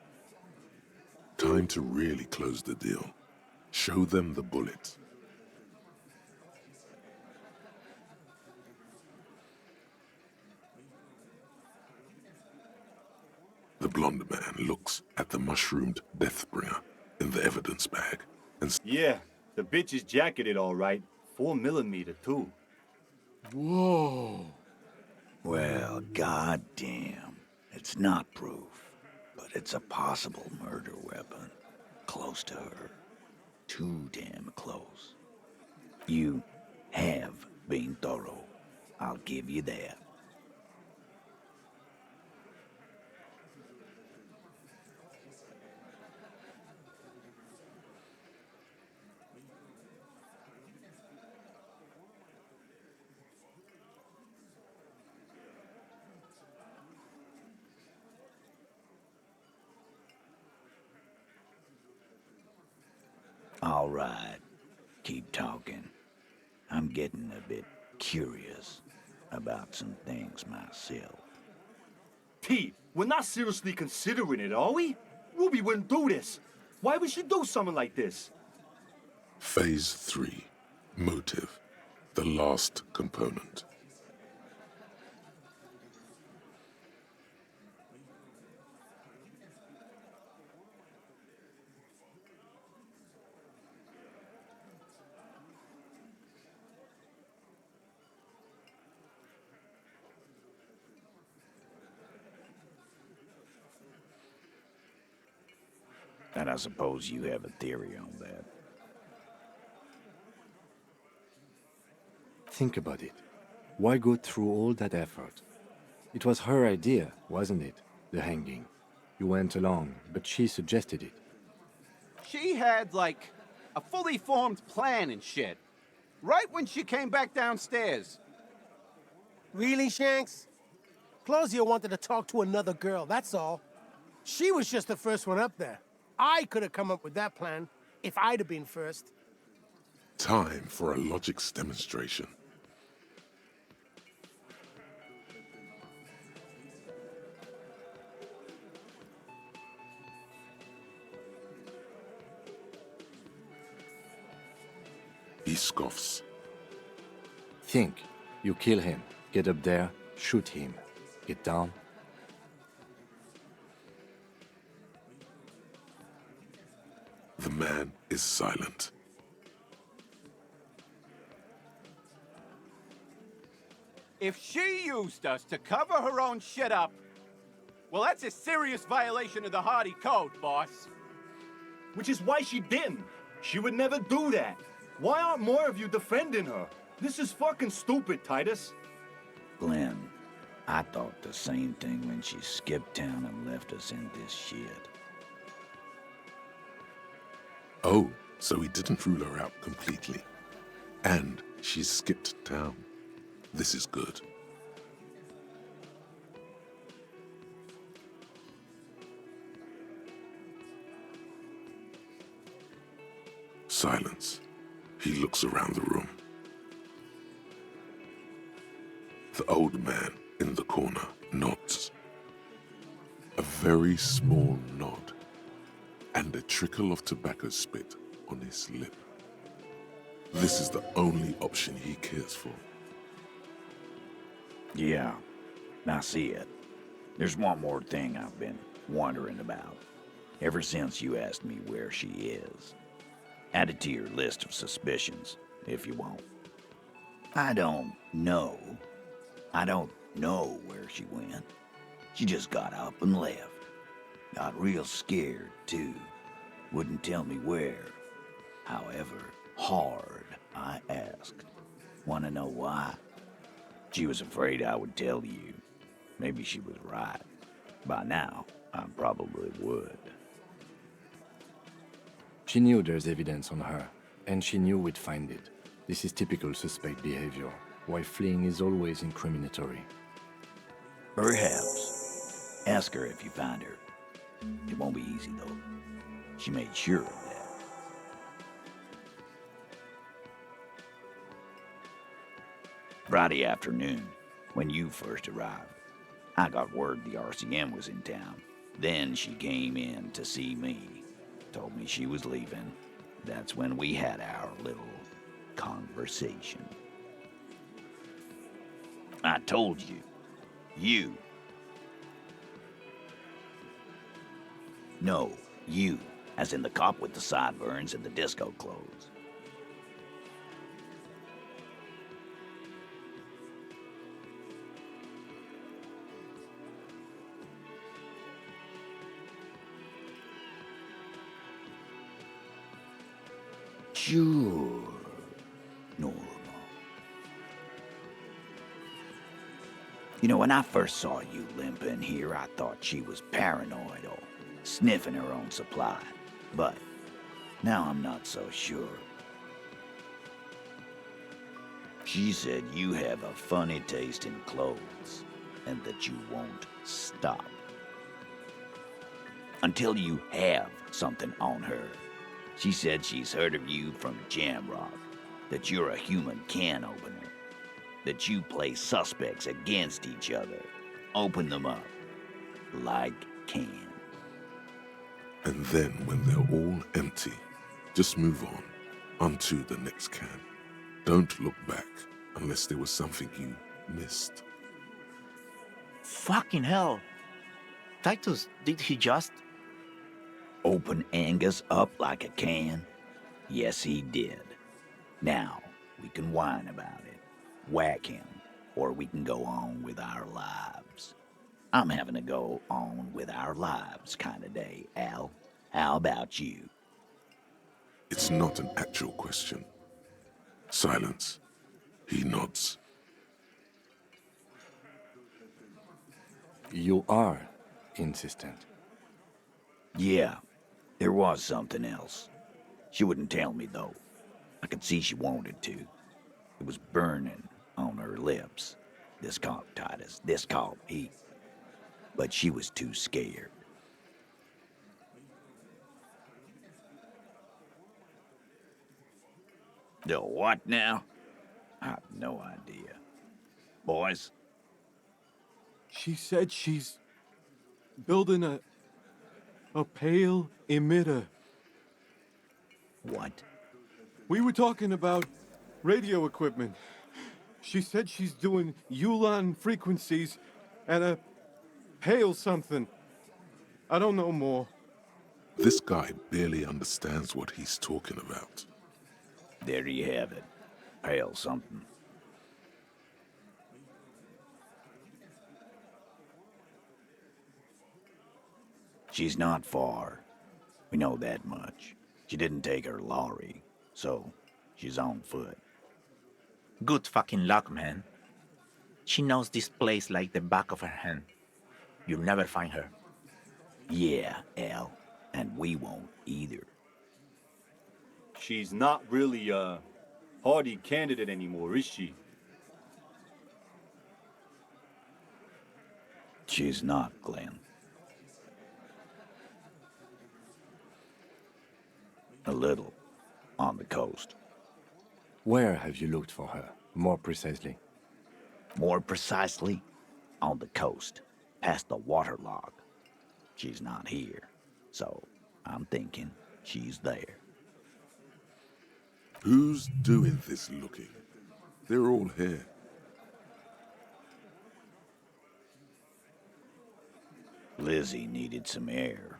Time to really close the deal. Show them the bullet. The blonde man looks at the mushroomed Deathbringer in the evidence bag and... Yeah, the bitch is jacketed all right. 4mm too. Whoa. Well, goddamn. It's not proof, but it's a possible murder weapon. Close to her. Too damn close. You have been thorough. I'll give you that. All right. Keep talking. I'm getting a bit curious about some things myself. Pete, we're not seriously considering it, are we? Ruby wouldn't do this. Why would she do something like this? Phase 3. Motive. The last component. And I suppose you have a theory on that. Think about it. Why go through all that effort? It was her idea, wasn't it? The hanging. You went along, but she suggested it. She had, like, a fully formed plan and shit. Right when she came back downstairs. Really, Shanks? Claudia wanted to talk to another girl, that's all. She was just the first one up there. I could have come up with that plan if I'd have been first. Time for a logics demonstration. He scoffs. Think. You kill him. Get up there. Shoot him. Get down. The man is silent. If she used us to cover her own shit up, well, that's a serious violation of the Hardy Code, boss. Which is why she didn't. She would never do that. Why aren't more of you defending her? This is fucking stupid, Titus. Glenn, I thought the same thing when she skipped town and left us in this shit. Oh, so he didn't rule her out completely. And she skipped town. This is good. Silence. He looks around the room. The old man in the corner nods. A very small nod, and a trickle of tobacco spit on his lip. This is the only option he cares for. Yeah, I see it. There's one more thing I've been wondering about, ever since you asked me where she is. Add it to your list of suspicions, if you want. I don't know where she went. She just got up and left. Got real scared, too. Wouldn't tell me where. However hard I asked. Want to know why? She was afraid I would tell you. Maybe she was right. By now, I probably would. She knew there's evidence on her, and she knew we'd find it. This is typical suspect behavior, why fleeing is always incriminatory. Perhaps. Ask her if you find her. It won't be easy, though. She made sure of that. Friday afternoon, when you first arrived, I got word the RCM was in town. Then she came in to see me. Told me she was leaving. That's when we had our little conversation. I told you. No, you As in the cop with the sideburns and the disco clothes. Sure. Normal. You know, when I first saw you limp in here, I thought she was paranoid or sniffing her own supply. But now I'm not so sure. She said you have a funny taste in clothes and that you won't stop. Until you have something on her. She said she's heard of you from Jamrock, that you're a human can opener, that you play suspects against each other, open them up like cans. And then when they're all empty, just move onto the next can. Don't look back unless there was something you missed. Fucking hell. Titus, did he just... Open Angus up like a can? Yes, he did. Now, we can whine about it, whack him, or we can go on with our lives. I'm having a go on with our lives kind of day, Al. How about you? It's not an actual question. Silence. He nods. You are insistent. Yeah, there was something else. She wouldn't tell me, though. I could see she wanted to. It was burning on her lips. This cop, Titus, this cop, he... But she was too scared. The what now? I have no idea. Boys? She said she's building a pale emitter. What? We were talking about radio equipment. She said she's doing Ulan frequencies and a pale something. I don't know more. This guy barely understands what he's talking about. There you have it. Pale something. She's not far. We know that much. She didn't take her lorry, so she's on foot. Good fucking luck, man. She knows this place like the back of her hand. You'll never find her. Yeah, Al. And we won't either. She's not really a hardy candidate anymore, is she? She's not, Glenn. A little. On the coast. Where have you looked for her, more precisely? More precisely, on the coast, past the waterlock. She's not here, so I'm thinking she's there. Who's doing this looking? They're all here. Lizzie needed some air.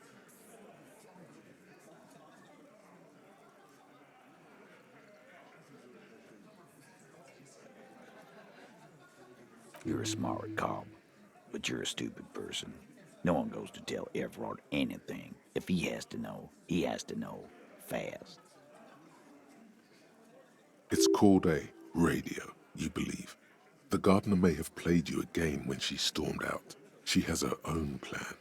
You're a smart cop, but you're a stupid person. No one goes to tell Everard anything. If he has to know, he has to know fast. It's called a radio, you believe. The gardener may have played you a game when she stormed out. She has her own plan.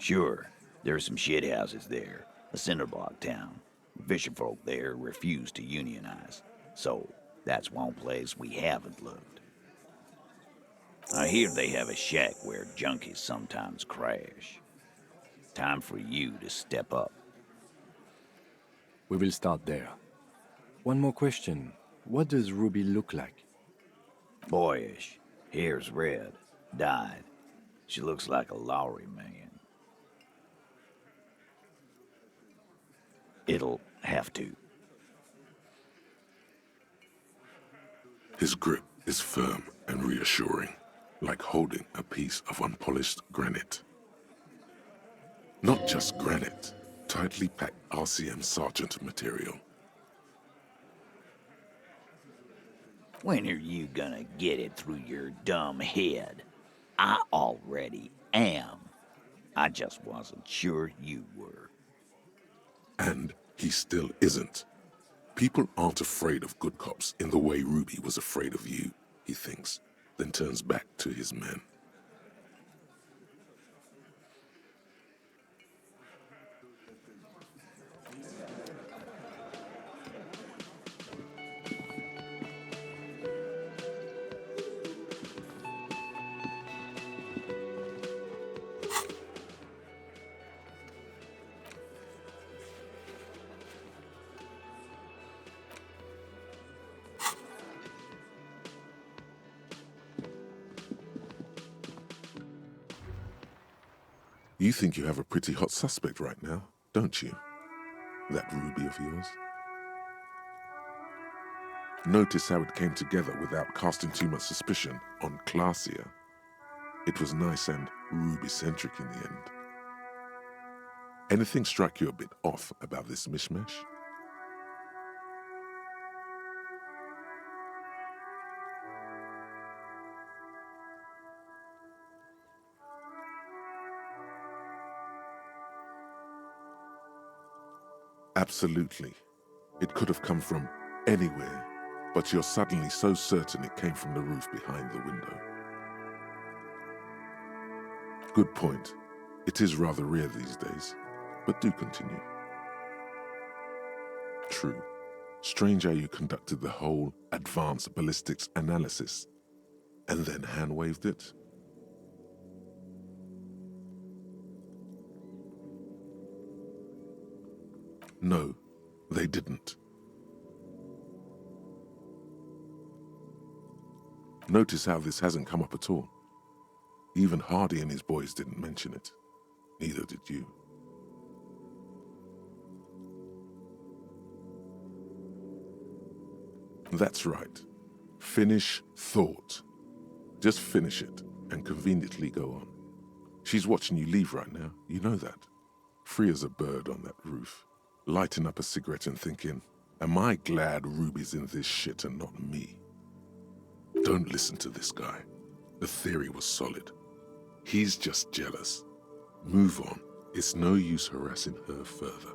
Sure, there are some shithouses there. A cinderblock town. Fisherfolk there refuse to unionize. So, that's one place we haven't looked. I hear they have a shack where junkies sometimes crash. Time for you to step up. We will start there. One more question. What does Ruby look like? Boyish. Hair's red. Dyed. She looks like a Lowry man. It'll have to. His grip is firm and reassuring, like holding a piece of unpolished granite. Not just granite, tightly packed RCM Sergeant material. When are you gonna get it through your dumb head? I already am. I just wasn't sure you were. And he still isn't. People aren't afraid of good cops in the way Ruby was afraid of you, he thinks, then turns back to his men. You think you have a pretty hot suspect right now, don't you? That Ruby of yours? Notice how it came together without casting too much suspicion on Clasia. It was nice and Ruby-centric in the end. Anything strike you a bit off about this mishmash? Absolutely. It could have come from anywhere, but you're suddenly so certain it came from the roof behind the window. Good point. It is rather rare these days, but do continue. True. Strange how you conducted the whole advanced ballistics analysis and then hand-waved it. No, they didn't. Notice how this hasn't come up at all. Even Hardy and his boys didn't mention it. Neither did you. That's right. Finish thought. Just finish it and conveniently go on. She's watching you leave right now, you know that. Free as a bird on that roof, lighting up a cigarette and thinking, am I glad Ruby's in this shit and not me? Don't listen to this guy. The theory was solid. He's just jealous. Move on. It's no use harassing her further.